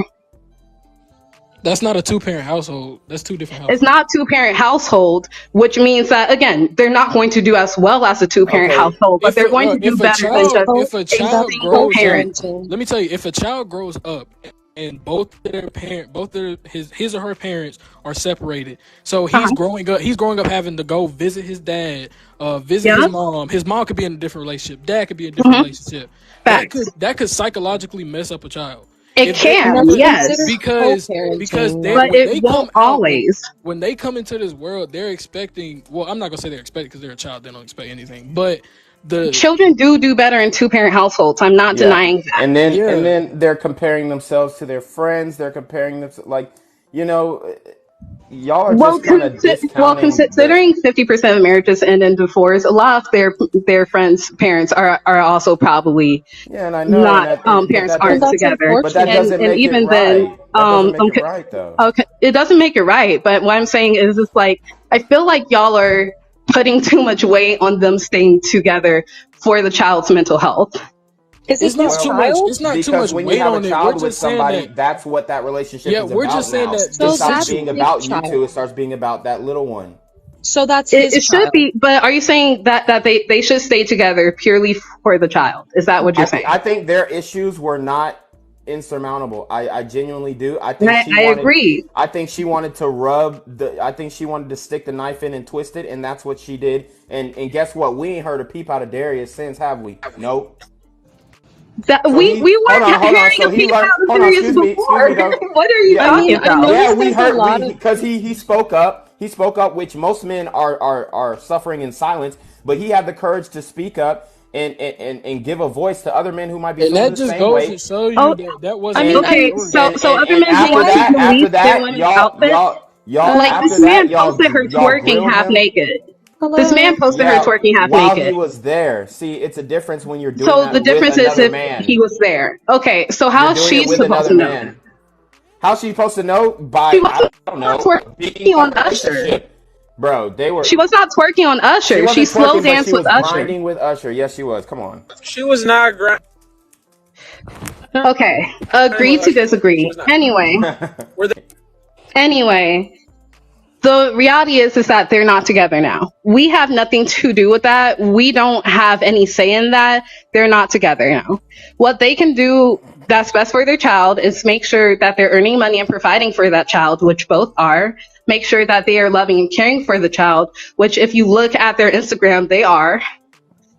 That's not a two-parent household. That's two different households. It's not a two-parent household, which means that, again, they're not going to do as well as a two-parent household, but they're going to do better than just a single parent. Let me tell you, if a child grows up and both his or her parents are separated, so he's growing up having to go visit his dad, visit his mom. His mom could be in a different relationship. Dad could be in a different relationship. That could psychologically mess up a child. It can, yes, because but it won't always. When they come into this world, they're expecting. Well, I'm not gonna say they're expecting because they're a child. They don't expect anything, but the children do better in two-parent households. I'm not denying that. And then they're comparing themselves to their friends. They're comparing them to, y'all are just kind of discounting. Considering 50% of marriages end in divorce, a lot of their friends' parents are also probably parents aren't together. But that doesn't make it right. Okay, it doesn't make it right. But what I'm saying is, it's like I feel like y'all are putting too much weight on them staying together for the child's mental health. It's not too much. It's not too much weight on it. We're just saying that that's what that relationship is about. We're just saying that it stops being about you two. It starts being about that little one. So that's it should be. But are you saying that they should stay together purely for the child? Is that what you're saying? I think their issues were not insurmountable. I genuinely do. I agree. I think she wanted to I think she wanted to stick the knife in and twist it, and that's what she did. And guess what? We ain't heard a peep out of Darius since, have we? Nope. We weren't hearing a peep out of Darius before. What are you talking about? Yeah, we heard because he spoke up. He spoke up, which most men are suffering in silence. But he had the courage to speak up and give a voice to other men who might be feeling the same way. And that just goes to show you that wasn't. I mean, okay, so other men after that, y'all, like this man posted her twerking half naked. This man posted her twerking half naked. While he was there. See, it's a difference when you're doing that the difference with is if man. He was there. Okay, so how is she supposed to know? Man. How's she supposed to know? By, I don't know, twerking on Usher. Bro, she was not twerking on Usher. She slow danced with Usher. Grinding with Usher. Yes, she was. Come on. She was not grinding. Okay, agree to disagree. Anyway, the reality is that they're not together now. We have nothing to do with that. We don't have any say in that. They're not together now. What they can do that's best for their child is make sure that they're earning money and providing for that child, which both are. Make sure that they are loving and caring for the child, which if you look at their Instagram, they are.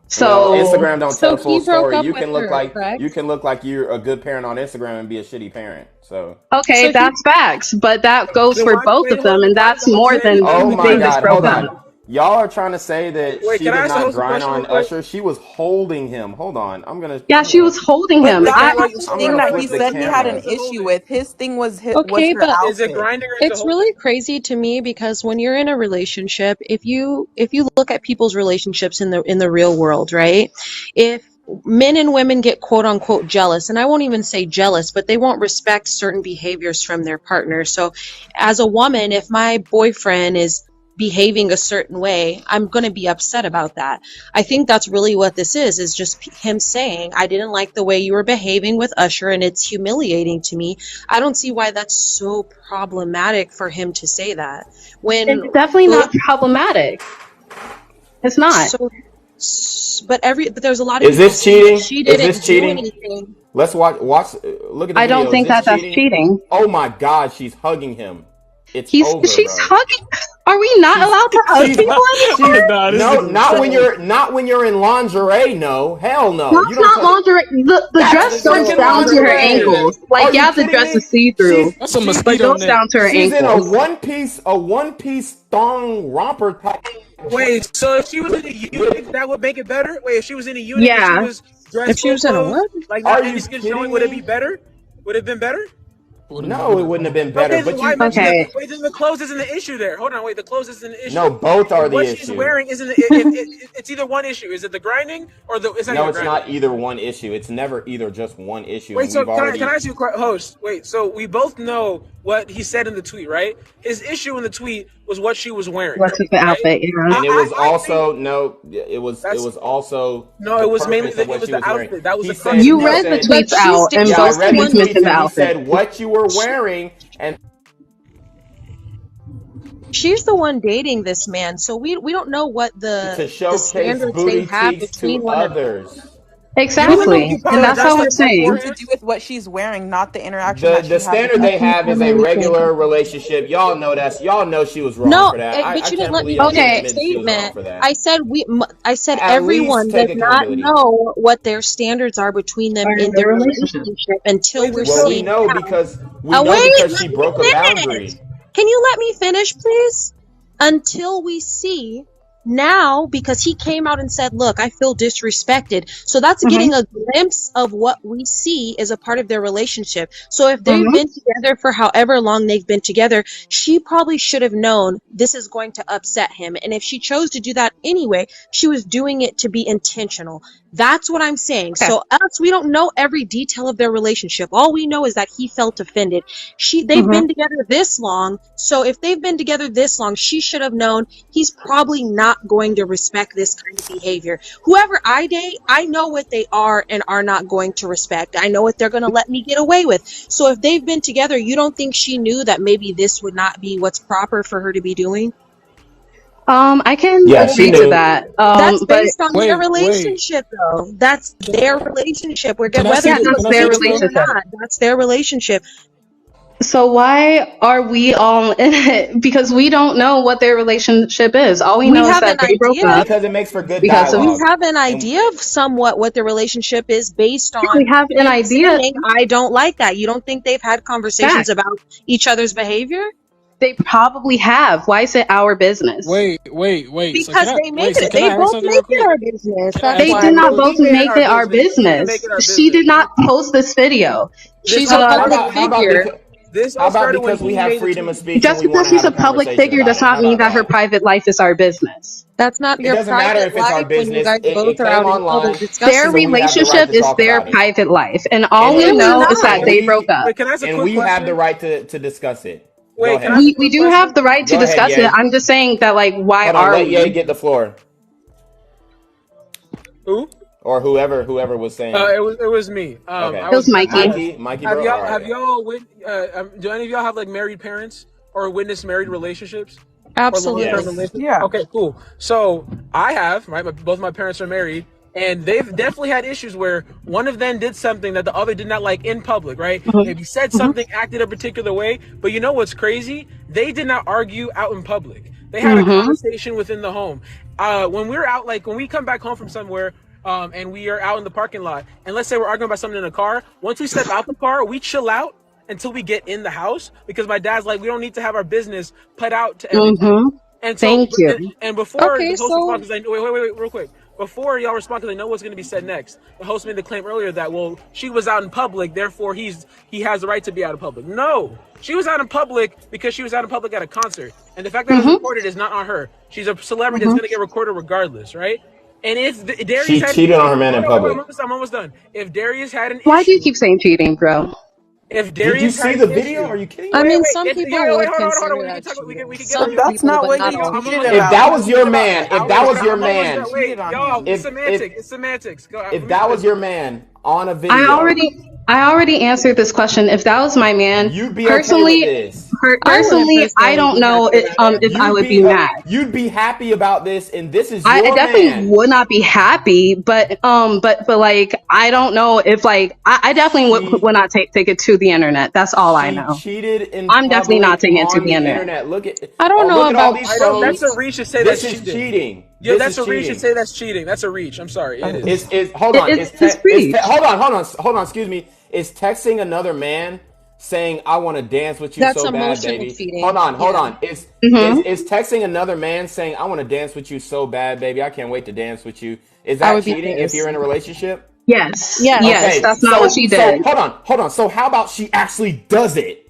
So well, Instagram don't tell the full he broke story. up You with can look her, like correct? you can look like you're a good parent on Instagram and be a shitty parent. So okay, So that's facts, but that goes Then for why? both Wait, of them, hold on. and Why that's the host more say than oh my they just God, broke hold up. on. Y'all are trying to say that Wait, she can I did ask the not host a grind question real on quick? Usher. She was holding him. Hold on. Yeah, she was holding But him. Wait, that's can I not like? the So I'm thing hold gonna on. that What's he flip the the said he had an camera. what's the issue holding? with. His thing was Okay, her but Is it outfit. grinding or is it it's holding? really crazy to me because when you're in a relationship, if you look at people's relationships in the real world, right? If men and women get quote unquote jealous, and I won't even say jealous, but they won't respect certain behaviors from their partner. So as a woman, if my boyfriend is behaving a certain way, I'm going to be upset about that. I think that's really what this is just him saying, I didn't like the way you were behaving with Usher and it's humiliating to me. I don't see why that's so problematic for him to say that. It's When definitely not problematic. It's not. so but there's a lot of Is people this saying that cheating? she Is this didn't do cheating? anything. Let's look at the I don't video. Is think this that that's cheating? cheating. Oh my God, she's hugging him. It's over, She's bro. hugging. Are we not She's allowed to hug she's people anymore? Nah, this no, nigga was trolling. not when you're in lingerie. No, hell no. You That's don't not touch. lingerie. The That's dress Nigga, goes freaking down to her lingerie is lingerie. that? ankles. Like, Are you yeah, the kidding dress me? is see through, That's a but it mosquito goes net. down to her She's in a ankles. one piece thong romper type. Wait, so if she was in a unit, that would make it better? Wait, if she was in a unit and she Yeah. was dressed If she full was in a clothes, what? like Are not you any skin showing, kidding would it be me? better? Would it have been better? Would have been No, it better. wouldn't have been better. Okay, then But why you mention the Okay. wait? Then the clothes isn't the issue there. Hold on, wait. The clothes isn't the no, issue. both are the What she's issue. wearing isn't. It's either one issue. Is it the grinding or the? It's not No, even it's grinding. not either one issue. It's never either just one issue. Wait, And so we've can I already ask you, host? Wait, so we both know what he said in the tweet, right? His issue in the tweet was what she was wearing, What's with the right? outfit? Yeah. and it was I think also no, it that's was also no. the It was mainly purpose of it what was she the was wearing. outfit. That was He the crux said of You the he read the outfit. said But tweets out, and yeah, I both she's the read the tweets one. tweets mentioned the and he outfit. said what you were wearing and She's the one dating this man, so we don't know what to the showcase standards they booty have cheeks between to one another. others. You don't think that would Exactly. be part And of that's that's how like we're Has more saying. to do self-awareness? with what she's wearing, not the interaction that The she has with standard the they man. have is a regular relationship. Y'all know she was wrong No, for that. I but you didn't can't let me believe y'all finish can't the Okay. admit she was wrong statement. for that. I said At least everyone does take not accountability. know what their standards are between them Or in the their relationship. relationship until Wait, we're then Well, so seeing now. we know Wait, because let she broke a me finish. boundary. Can you let me finish, please? Until we see now, because he came out and said, look, I feel disrespected. So that's Mm-hmm. getting a glimpse of what we see as a part of their relationship. So if they've Mm-hmm. been together for however long they've been together, she probably should have known this is going to upset him. And if she chose to do that anyway, she was doing it to be intentional. That's what I'm saying. Okay. So us, we don't know every detail of their relationship. All we know is that he felt offended. They've Mm-hmm. been together this long. So if they've been together this long, she should have known he's probably not going to respect this kind of behavior. Whoever I date, I know what they are and are not going to respect. I know what they're going to let me get away with. So if they've been together, you don't think she knew that maybe this would not be what's proper for her to be doing? I can Yeah, she agree to knew. that. That's But based on their Wait. relationship, though. That's their relationship. Can I Whether say yeah, this? you that's Can I agree say their this with it though? or relationship. not, that's their relationship. So why are we all in it? Because we don't know what their relationship is. All we We know is have that an they broke idea. up Because it makes for good because of We dialogue. have an And idea of somewhat what their relationship is based we on have an him idea. saying, I don't like that. You don't think they've had conversations Fact. about each other's behavior? They probably have. Why is it our business? Wait. So Because they make so it, can they I ask both something real make it quick? our business. Can I That's ask They something did why. real not quick? both he made it make our it our business. He didn't make business. it our She business. did not post this video. This She's a all how started public about when he figure. this how all about started when because we he have made the freedom of tweet. speech and Just we want because to have she's a a public conversation figure about does it? How not mean about that her that? private life is our business. That's not It your doesn't matter private if it's our life when you business. guys both It are came out in public online, Their discussing so it. we have the right relationship to is talk their about it. private life. And And all It's we really know is not. that and they broke we up. Wait, can I ask a and quick we have the question? right to discuss it. Go Wait, can I ahead. ask a We quick do have question? the right to Go ahead, discuss it. Ye. I'm just saying that, like, why Hold on, are let Ye we? get the floor. Who? Or whoever was saying. It was me. Okay. I It was was gonna Mikey. ask. Mikey, Have bro? y'all Alright. do any of y'all have like married parents or witnessed married relationships? Or long-term relationship? Yeah. Okay, cool. So I have, right, both my parents are married, and they've definitely had issues where one of them did something that the other did not like in public, right? Maybe said something, acted a particular way. But you know what's crazy? They did not argue out in public. They had a conversation within the home. When we're out, like when we come back home from somewhere, and we are out in the parking lot, and let's say we're arguing about something in the car, once we step out the car, we chill out until we get in the house, because my dad's like, we don't need to have our business put out to everything. And so, Thank you. and before the host responds, wait, real quick. Before y'all respond, because I know what's going to be said next. The host made the claim earlier that, well, she was out in public, therefore he has the right to be out in public. No, she was out in public because she was out in public at a concert, and the fact that it was recorded is not on her. She's a celebrity that's going to get recorded regardless, right? And if Darius She cheated on her man in public. I'm almost done. If Darius had an Why issue, do you keep saying cheating, bro? if Darius Did you see had the an video? issue, Are you kidding? I mean, wait, some people hold would on. consider We that can cheating. get Some there. That's not people, what but he not all. tweeted If about. that was your man, if that was your I'm almost man, done. Wait, cheated on y'all, him. it's semantics. Go, if that was your man on a video, I already answered this question. If that was my man, you'd be personally, okay with this. personally, I don't know if I would be mad. You'd be happy about this, and this is I your definitely man. would not be happy, but like I don't know if like I definitely would not take it to the internet. That's all I know. She cheated in I'm definitely not taking it to on the internet. Look at I don't know look at all about these I don't. phones. That's a reach to say This that's is cheating. cheating. Yeah, This that's is a reach to cheating. say that's cheating. That's a reach. I'm sorry. It is. Hold on. It's Hold on. Excuse me. Is texting another man saying I want to dance with you That's so bad, emotional baby? cheating. Hold on. Is texting another man saying I want to dance with you so bad, baby? I can't wait to dance with you. Is I that would be cheating if pissed. you're in a relationship? Yes. Yes. Yes. Okay, That's not what she did. So hold on. So how about she actually does it?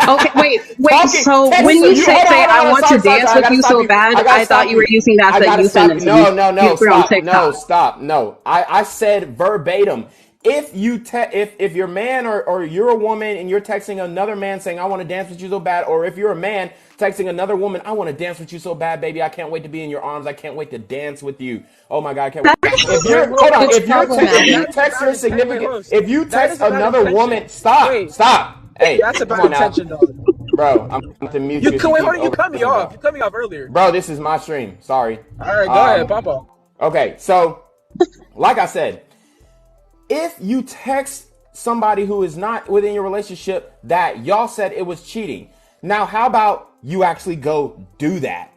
Okay, wait. Talking- So text- when you say hold on, I want to sorry, dance I with gotta you stop so bad, gotta I stop thought you were using that I as a gotta stop euphemism. No, Stop. No. I said verbatim. If you if you're a man or you're a woman and you're texting another man saying I want to dance with you so bad, or if you're a man texting another woman I want to dance with you so bad, baby, I can't wait to be in your arms, I can't wait to dance with you. Oh my God, I can't wait. If you're hold on, if you text your significant, if you text another woman, stop. Hey, That's about attention, dog. Bro, I'm going to mute you. You cut me off. You cut me off earlier. Bro, this is my stream. Sorry. All right, go ahead, Papa. Okay, so like I said, if you text somebody who is not within your relationship that y'all said it was cheating, now how about you actually go do that?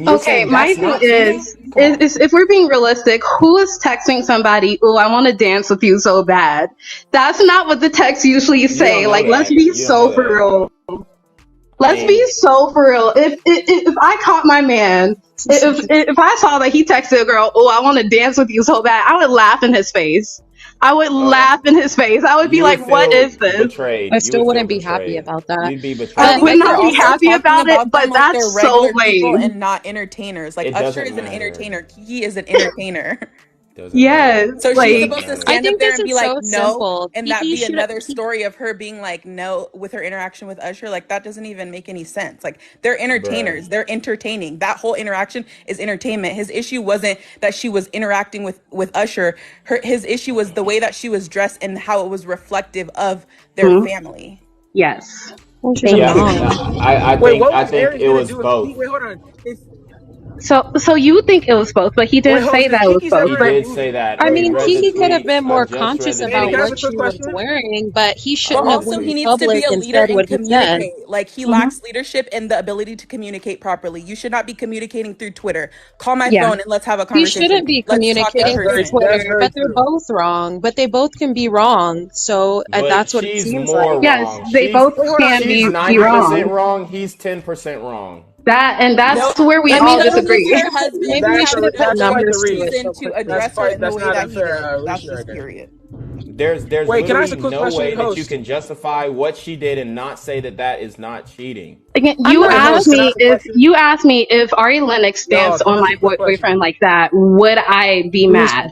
Okay, my thing is if we're being realistic, who is texting somebody, oh, I want to dance with you so bad? That's not what the texts usually say. Like, let's be so for real. Let's be so for real. If I caught my man, if I saw that he texted a girl, oh, I want to dance with you so bad, I would laugh in his face. I would laugh in his face. I would be like, what is this? Betrayed. I still wouldn't be happy about that. You'd be betrayed. I would not be happy about it, but that's so people lame. and not entertainers. Like Usher is an entertainer. Keke is an entertainer. Yes. So like, she's supposed to stand up there and be like, no, simple. and that be another story of her being like, no, with her interaction with Usher. Like, that doesn't even make any sense. Like, they're entertainers. They're entertaining. That whole interaction is entertainment. His issue wasn't that she was interacting with Usher. His issue was the way that she was dressed and how it was reflective of their family. Yes. I think it was both. Wait, hold on. So you think it was both, but he didn't say that it was both. He did say that. I mean, Keke could have been more conscious about what she was wearing, but he shouldn't have Also, went he in needs to be public a and leader said and what he said. communicate. Like, he lacks leadership and the ability to communicate properly. You should not be communicating through Twitter. Call my phone and let's have a He conversation. shouldn't be communicating through Twitter, but they're both wrong. But they both can be wrong, so that's what it seems like. Yes, they both can be She's 90% wrong. He's 10% wrong. That's where we all disagree. Maybe we should have put numbers to it. To address her in the way that he did. That's just period. There's Wait, can I ask a literally quick no question, way that host? you can justify what she did and not say that is not cheating. Again, you asked me if Ari Lennox danced on my boyfriend like that, would I be mad?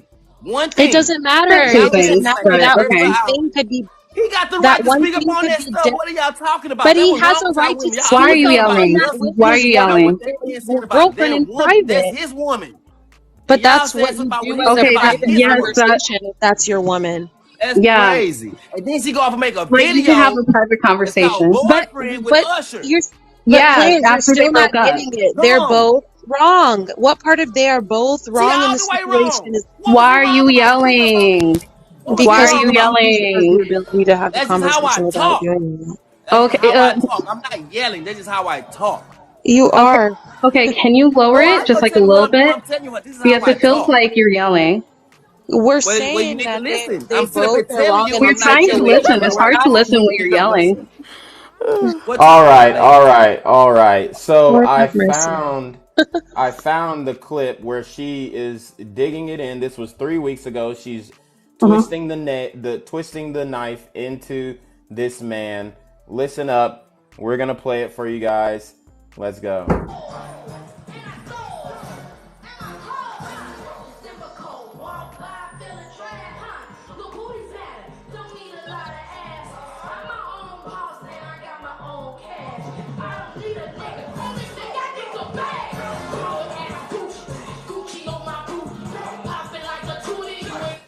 One It thing. doesn't matter. That's two Y'all It let doesn't things, him matter. say but that That very okay. one loud. thing could be He got the that right to one speak thing upon could that be stuff. What are y'all talking about? but That he was has long a right time to women. Y'all Why are speak you arguing though, about and yelling? not this. with Why are his you That wife what yelling? that man said or about girlfriend their in woman. That's private. his woman. And But y'all that's saying what something you about what do he as said a Okay, about private his yes, woman. that conversation if that's your woman. That's Yeah, crazy. And then she go off and make a like you can have video. a private It's called conversation. Boyfriend with But Usher. you're but Yeah, Plans, you're after they still not broke up. getting it. They're Come. both wrong. What part of they are both She wrong in all the the way situation wrong. is What was Why she are wrong you about? She was wrong. yelling? What was she Why are because wrong you about? he has the yelling? ability to have the That's just how I conversation without talk. doing that. That's just Okay, how I talk. I'm not yelling. That's just how I talk. You okay, are. okay. Can you lower No, I it ain't just gonna like a tell you little what to do. bit? I'm telling you what. This is how Because I it feels talk. like you're yelling. We're Well, you saying need to that listen. they I'm sitting up both here are telling wrong you in We're the I'm not trying to yelling. listen. situation. It's We're hard not. to listen when You you're gotta yelling. listen. What you saying, lady? All right. So Lord have mercy. I found the clip where she is digging it in. This was 3 weeks ago. She's Hmm. twisting the knife into this man. Listen up. We're gonna play it for you guys. Let's go.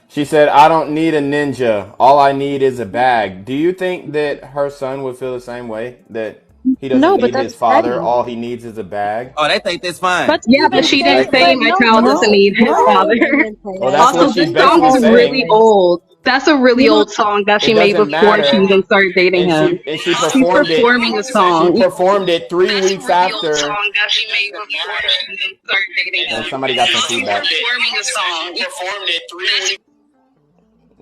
She said, I don't need a ninja. All I need is a bag. Do you think that her son would feel the same way? That he doesn't No, but need his that's father, petty. all he needs is a bag? Oh, they think that's fine. But Yeah, you but can she say, didn't say but my no, child doesn't no, need his no, father. Well, that's what Also, Plans. this she's You don't song basically is own him, really saying. Plans. old. That's a really You don't. old song that It she made doesn't before she matter. even started dating him. And she She's performed it. performing a She song. performed it three That's a weeks really old after. song that she made before she even started dating And him. somebody got some She's feedback. performing a song. Performed it 3 weeks.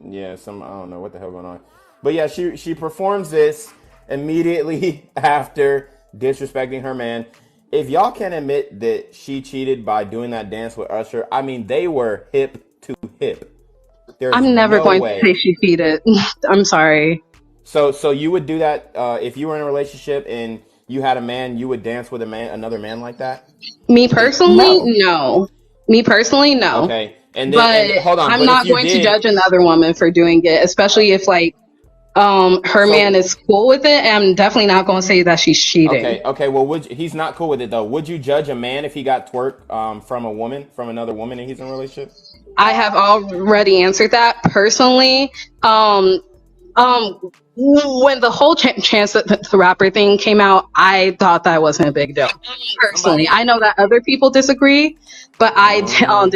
Yeah, I don't know what the hell going on. But yeah, she performs this immediately after disrespecting her man. If y'all can admit that she cheated by doing that dance with Usher, I mean they were hip to hip. There's I'm never no going to say way. she cheated. I'm sorry. So you would do that if you were in a relationship and you had a man, you would dance with another man like that? Me And personally, No. no. Me personally, no. okay, and But hold on, I'm but if not you going to did, judge another woman for doing it, especially if like her man so is cool with it. I'm definitely not going to say that she's cheating. okay, well, he's not cool with it though. Would you judge a man if he got twerk from a woman, from another woman, and he's in a relationship? I have already answered that personally. Um, when the whole Chance the Rapper thing came out, I thought that wasn't a big deal. Personally, Somebody. I know that other people disagree, but I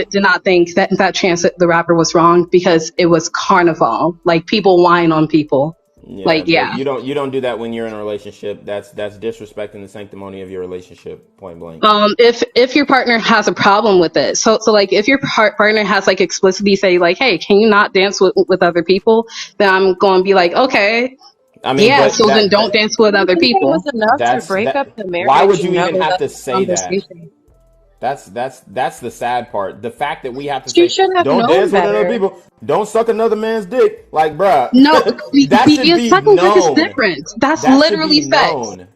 did not think that Chance the Rapper was wrong because it was carnival. Like people whine on people. Yeah, Like but yeah. you don't do that when you're in a relationship. That's disrespecting the sanctimony of your relationship, point blank. If your partner has a problem with it, so like if your partner has like explicitly say like, hey, can you not dance with other people? Then I'm going to be like, okay, I mean, yeah. but So then don't dance with Do you other think it was people. enough to that's break up that. the Why marriage? would you No, even have that's to the say that? conversation. That's the sad part. The fact that we have to She say, should have don't known dance with other better. people, don't suck another man's dick. Like, bruh, No, that should because be sucking dick is known. different. That's That should be literally sex. known.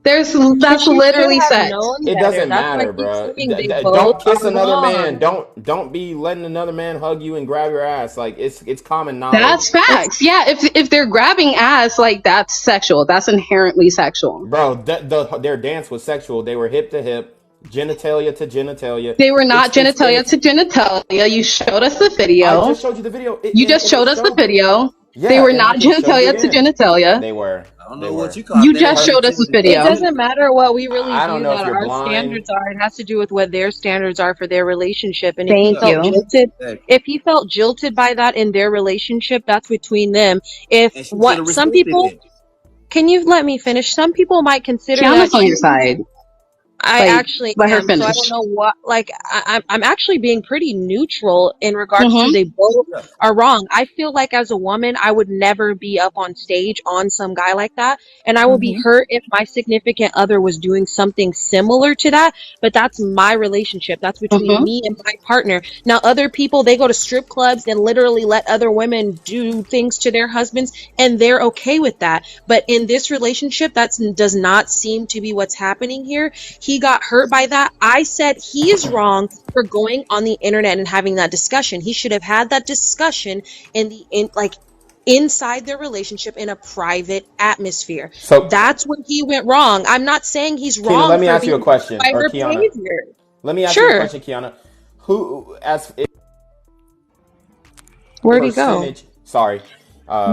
That's She should literally have sex. known It better. doesn't That's why I matter, keep bro. saying they both Don't are kiss another man. wrong. Don't be letting another man hug you and grab your ass. Like it's common That's knowledge, It's facts. Yeah, if they're grabbing ass, like that's sexual. That's inherently sexual. bro. Their dance was sexual. They were hip to hip, genitalia to genitalia. They were It's not it's and genitalia it's. to genitalia. You showed us the I video. just showed you the video, You just and it showed us the showed it. video. They Yeah, were and I not can show you genitalia to again. genitalia. They were. I don't They know what were. you call You that. Ain't just Her. showed us the it video. doesn't matter what we really I don't view know if that you're our blind. standards are. It has to do with what their standards are for their relationship. And if he Thank Yeah, felt you. jilted, exactly. if he felt jilted by that in their relationship, that's between them. If And she should what have some respected people, it. can you let me finish? Some people might consider that Kiana's on your cheating. side. I Like, actually let her am. So I don't finish. know what, like, I'm actually being pretty neutral in regards to Mm-hmm. they both Yeah. are wrong. I feel like as a woman, I would never be up on stage on some guy like that. And I would be Mhm. hurt if my significant other was doing something similar to that. But that's my relationship. That's between Mm-hmm. me and my partner. Now, other people, they go to strip clubs and literally let other women do things to their husbands, and they're okay with that. But in this relationship, that does not seem to be what's happening here. He got hurt by that. I said he is wrong for going on the internet and having that discussion. He should have had that discussion inside their relationship in a private atmosphere. So, That's when he went wrong. I'm not saying he's Keena, wrong let me for ask you a being hurt question, by or her Kiana, behavior. let me ask you a Sure. question, Kiana. Who, as Where'd he go? percentage? Sorry,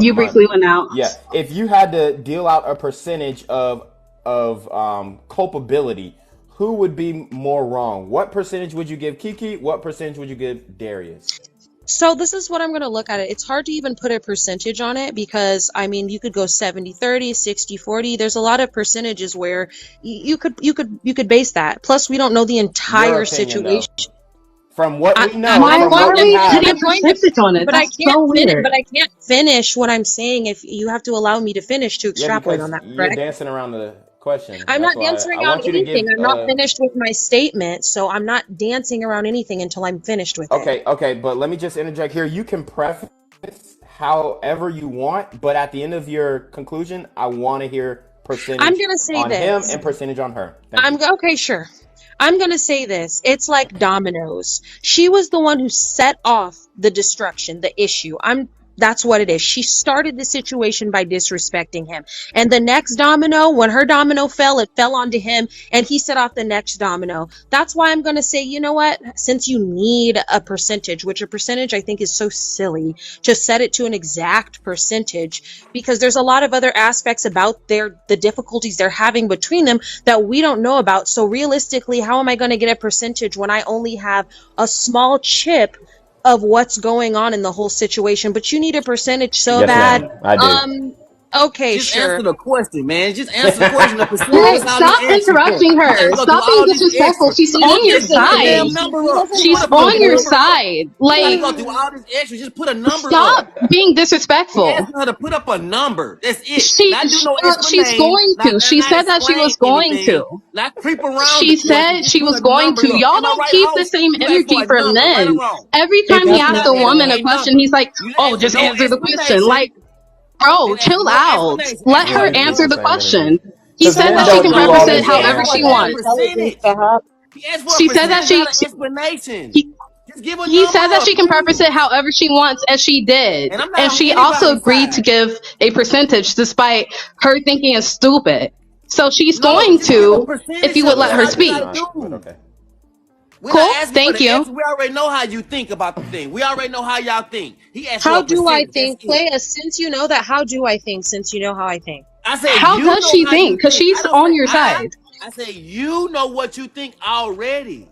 You briefly went out. Yeah, if you had to deal out a percentage of culpability, who would be more wrong? What percentage would you give Keke? What percentage would you give Darius? So this is what I'm going to look at it. It's hard to even put a percentage on it because I mean, you could go 70-30, 60-40. There's a lot of percentages where you could base that. Plus, we don't know the entire opinion, though. situation. From what we know, Why from what are we we have. putting a percentage on it? But That's so weird. But I can't finish what I'm saying if you have to allow me to finish to extrapolate on that, you're correct? dancing around the question. I'm That's not why dancing I around want you to anything. give. I'm not finished with my statement, so I'm not dancing around anything until I'm finished with it. Okay, but let me just interject here. You can preface however you want, but at the end of your conclusion, I want to hear percentage I'm gonna say on this. him and percentage on her. Thank you. Okay, sure. I'm going to say this. It's like dominoes. She was the one who set off the destruction, the issue. That's what it is. She started the situation by disrespecting him. And the next domino, when her domino fell, it fell onto him and he set off the next domino. That's why I'm going to say, you know what? Since you need a percentage, which a percentage I think is so silly, just set it to an exact percentage because there's a lot of other aspects about the difficulties they're having between them that we don't know about. So realistically, how am I going to get a percentage when I only have a small chip of what's going on in the whole situation? But you need a percentage so bad. Ma'am, I do. Okay, Just sure. answer the question, man. Just answer the question. The percentage Right, is all he stop asked you for. interrupting You gotta her. go through Stop being all these disrespectful. extras. She's on your Just put a side. damn number up. Just She's put a on your number up. side. You gotta Like, go through all these extras. Just put a number stop up. being We disrespectful. asking her to put up a number. That's it. She, Not do no she's explanation. going Not, to. not, She not said that she explain was going anything. to. Not creep around the She question. said Just she put was a going number to. up. Y'all Am I don't right, keep the host? same You asked for energy a for number, right or men. wrong? Every If time we you You did ask not a can, ask woman for a a question, number. he's like, You didn't oh, ask for just no answer the question. explanation. Like, bro, Didn't ask for chill no out. explanation. Ask Let for Yeah, her a we keep answer the the number. same energy. question. He Because said men that No, she don't can do no. all preface He, it this he asked however for a she extra. damn wants. percentage. He asked for a She said that percentage, not she an explanation. he, Just give a he number said that up, she can preface it please. however she wants, and she did. And I'm not And on she also anybody's agreed to side. give a percentage despite her thinking it's stupid. So she's No, going just give a to if percentage you For would of the it. let That's her all record, you it's speak. gotta not, but do. okay. We're not Cool. asking for Thank the you. answer. We already know how you think about the thing. We already know how y'all think. He asked for How a do I percentage. That's think? it. Play a since you know that. How do I think since you know how I think? I say How you does know she how you think? Because think. I she's don't say on your I. side. I say you know what you think already.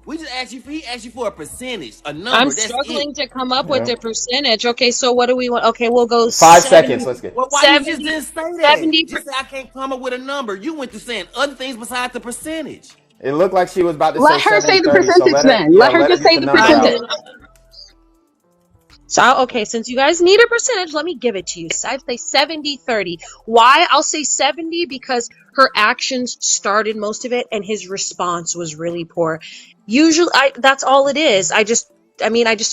We just asked you for. He asked you for a percentage, a I'm number. That's it. struggling to come up with Yeah. a percentage. Okay, so what do we want? Okay, we'll go 5 seconds. 70, Let's get. Well, why you just 70, didn't say that? 70. Just say I can't come up with a number. You went to saying other things besides the percentage. It looked like she was about to say Let her say the 70-30. So percentage let her. then. Yeah, Let her let her just get say the the number I percentage. out. mean, So, okay, since you guys need a percentage, let me give it to you. So I'd say 70-30. Why? I'll say 70 because her actions started most of it and his response was really poor. Usually, that's all it is. I just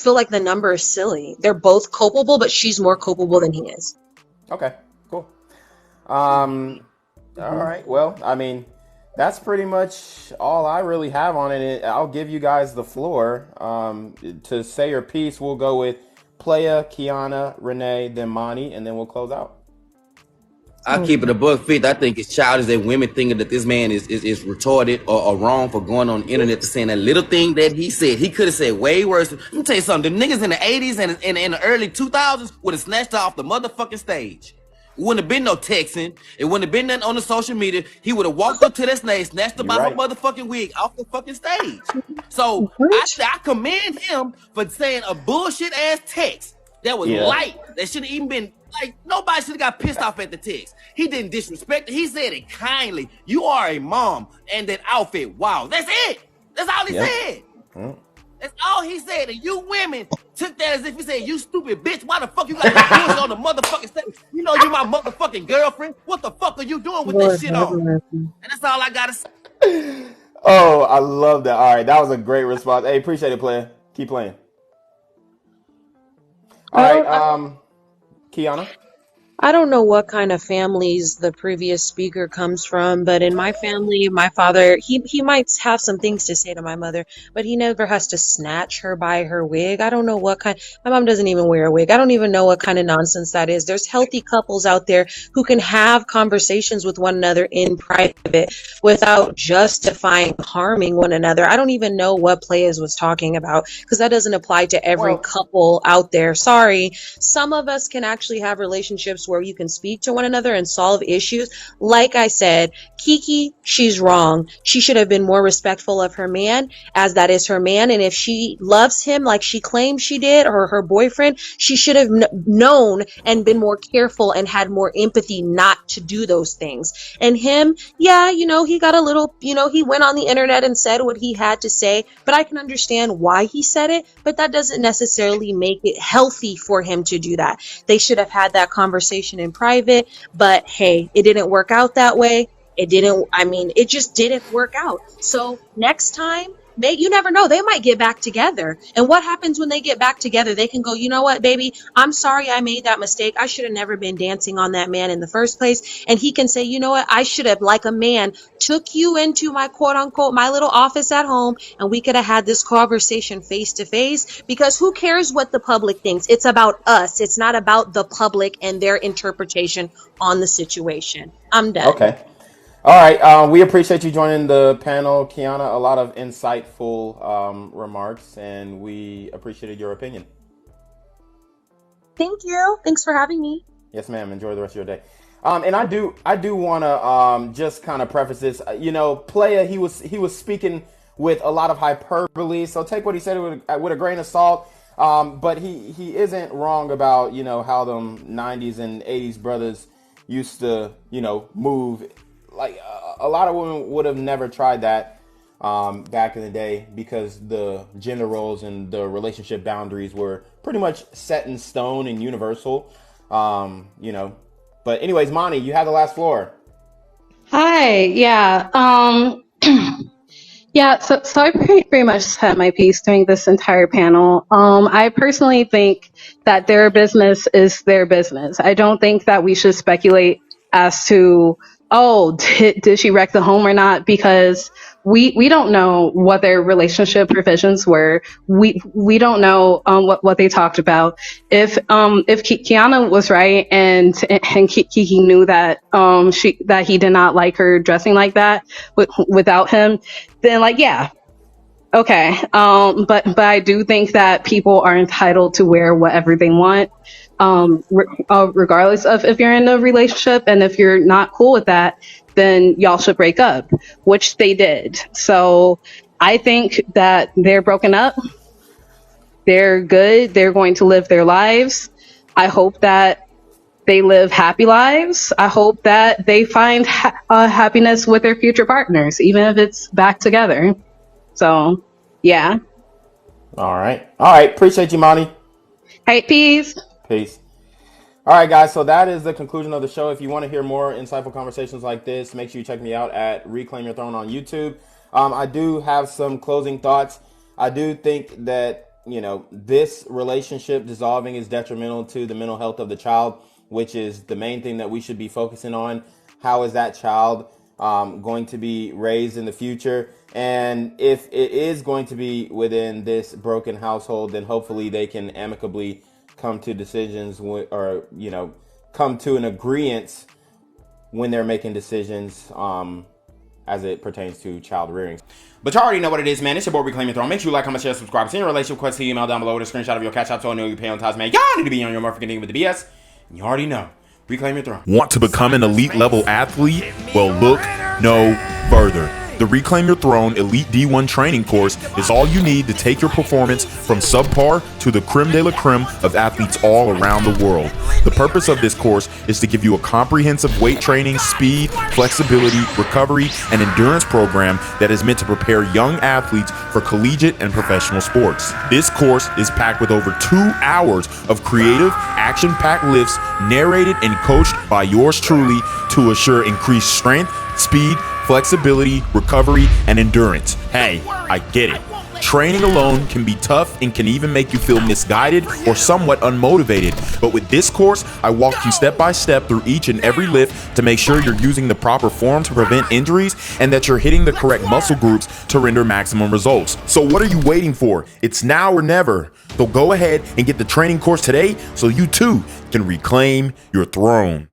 feel like the number is silly. They're both culpable, but she's more culpable than he is. Okay, cool. All right. Well, I mean, that's pretty much all I really have on it. I'll give you guys the floor to say your piece. We'll go with Playa, Kiana, Renee, then Monty, and then we'll close out. I'll keep it a buck 50. I think it's childish that women thinking that this man is retarded or wrong for going on the internet to saying that little thing that he said. He could have said way worse. Let me tell you something. The niggas in the 80s and in the early 2000s would have snatched her off the motherfucking stage. It wouldn't have been no texting. It wouldn't have been nothing on the social media. He would have walked up to that stage, snatched her You're by her right. motherfucking wig off the fucking stage. So I commend him for saying a bullshit ass text that was Yeah. light. That shouldn't even been like nobody should have got pissed off at the text. He didn't disrespect it. He said it kindly. You are a mom and that outfit. Wow. That's it. That's all he said. That's all he said. And you women took that as if he said, you stupid bitch. Why the fuck you got that bullshit on the motherfucking stage? You know you my motherfucking girlfriend. What the fuck are you doing with this shit on? And that's all I gotta say. Oh, I love that. All right, that was a great response. Hey, appreciate it, player. Keep playing. All right, Kiana. I don't know what kind of families the previous speaker comes from, but in my family, my father, he might have some things to say to my mother, but he never has to snatch her by her wig. I don't know what kind, my mom doesn't even wear a wig. I don't even know what kind of nonsense that is. There's healthy couples out there who can have conversations with one another in private without justifying harming one another. I don't even know what Players was talking about because that doesn't apply to every couple out there. Sorry. Some of us can actually have relationships where you can speak to one another and solve issues. Like I said, Keke, she's wrong. She should have been more respectful of her man, as that is her man. And if she loves him like she claims she did, or her boyfriend, she should have known and been more careful and had more empathy not to do those things. And him, yeah, he got a little, he went on the internet and said what he had to say, but I can understand why he said it, but that doesn't necessarily make it healthy for him to do that. They should have had that conversation in private, but hey, it didn't work out that way. It just didn't work out. So next time, you never know, they might get back together. And what happens when they get back together? They can go, you know what, baby, I'm sorry I made that mistake. I should have never been dancing on that man in the first place. And he can say, you know what, I should have, like a man, took you into my quote unquote, my little office at home, and we could have had this conversation face to face, because who cares what the public thinks? It's about us. It's not about the public and their interpretation on the situation. I'm done. Okay. All right. We appreciate you joining the panel, Kiana. A lot of insightful remarks, and we appreciated your opinion. Thank you. Thanks for having me. Yes, ma'am. Enjoy the rest of your day. And I do want to just kind of preface this. Playa, he was speaking with a lot of hyperbole, so take what he said with a grain of salt. But he isn't wrong about how them 90s and 80s brothers used to move. Like a lot of women would have never tried that back in the day, because the gender roles and the relationship boundaries were pretty much set in stone and universal. But anyways, Monty, you have the last floor. Hi. Yeah. Yeah. So I pretty much said my piece during this entire panel. I personally think that their business is their business. I don't think that we should speculate as to, did she wreck the home or not? Because we don't know what their relationship provisions were. We don't know what they talked about. If Kiana was right and Keke knew that that he did not like her dressing like that without him, then yeah. Okay. But I do think that people are entitled to wear whatever they want, regardless of if you're in a relationship. And if you're not cool with that, then y'all should break up, which they did. So I think that they're broken up. They're good. They're going to live their lives. I hope that they live happy lives. I hope that they find happiness with their future partners, even if it's back together. So, yeah. All right. Appreciate you, Monty. Hey, peace. Peace. All right, guys. So that is the conclusion of the show. If you want to hear more insightful conversations like this, make sure you check me out at Reclaim Your Throne on YouTube. I do have some closing thoughts. I do think that, this relationship dissolving is detrimental to the mental health of the child, which is the main thing that we should be focusing on. How is that child going to be raised in the future? And if it is going to be within this broken household, then hopefully they can amicably come to decisions or come to an agreement when they're making decisions as it pertains to child rearing. But you already know what it is, man. It's your boy Reclaim Your Throne. Make sure you like, comment, share, subscribe. Send your relationship request to email down below with a screenshot of your CashApp so I know you pay on time, man. Y'all need to be on your motherfucking thing with the BS. And you already know. Reclaim Your Throne. Want to become an elite level athlete? Well, look no further. The Reclaim Your Throne Elite D1 training course is all you need to take your performance from subpar to the creme de la creme of athletes all around the world. The purpose of this course is to give you a comprehensive weight training, speed, flexibility, recovery, and endurance program that is meant to prepare young athletes for collegiate and professional sports. This course is packed with over 2 hours of creative, action-packed lifts narrated and coached by yours truly to assure increased strength, speed, flexibility, recovery, and endurance. Hey, I get it. Training alone can be tough and can even make you feel misguided or somewhat unmotivated. But with this course, I walk you step by step through each and every lift to make sure you're using the proper form to prevent injuries and that you're hitting the correct muscle groups to render maximum results. So what are you waiting for? It's now or never. So go ahead and get the training course today so you too can reclaim your throne.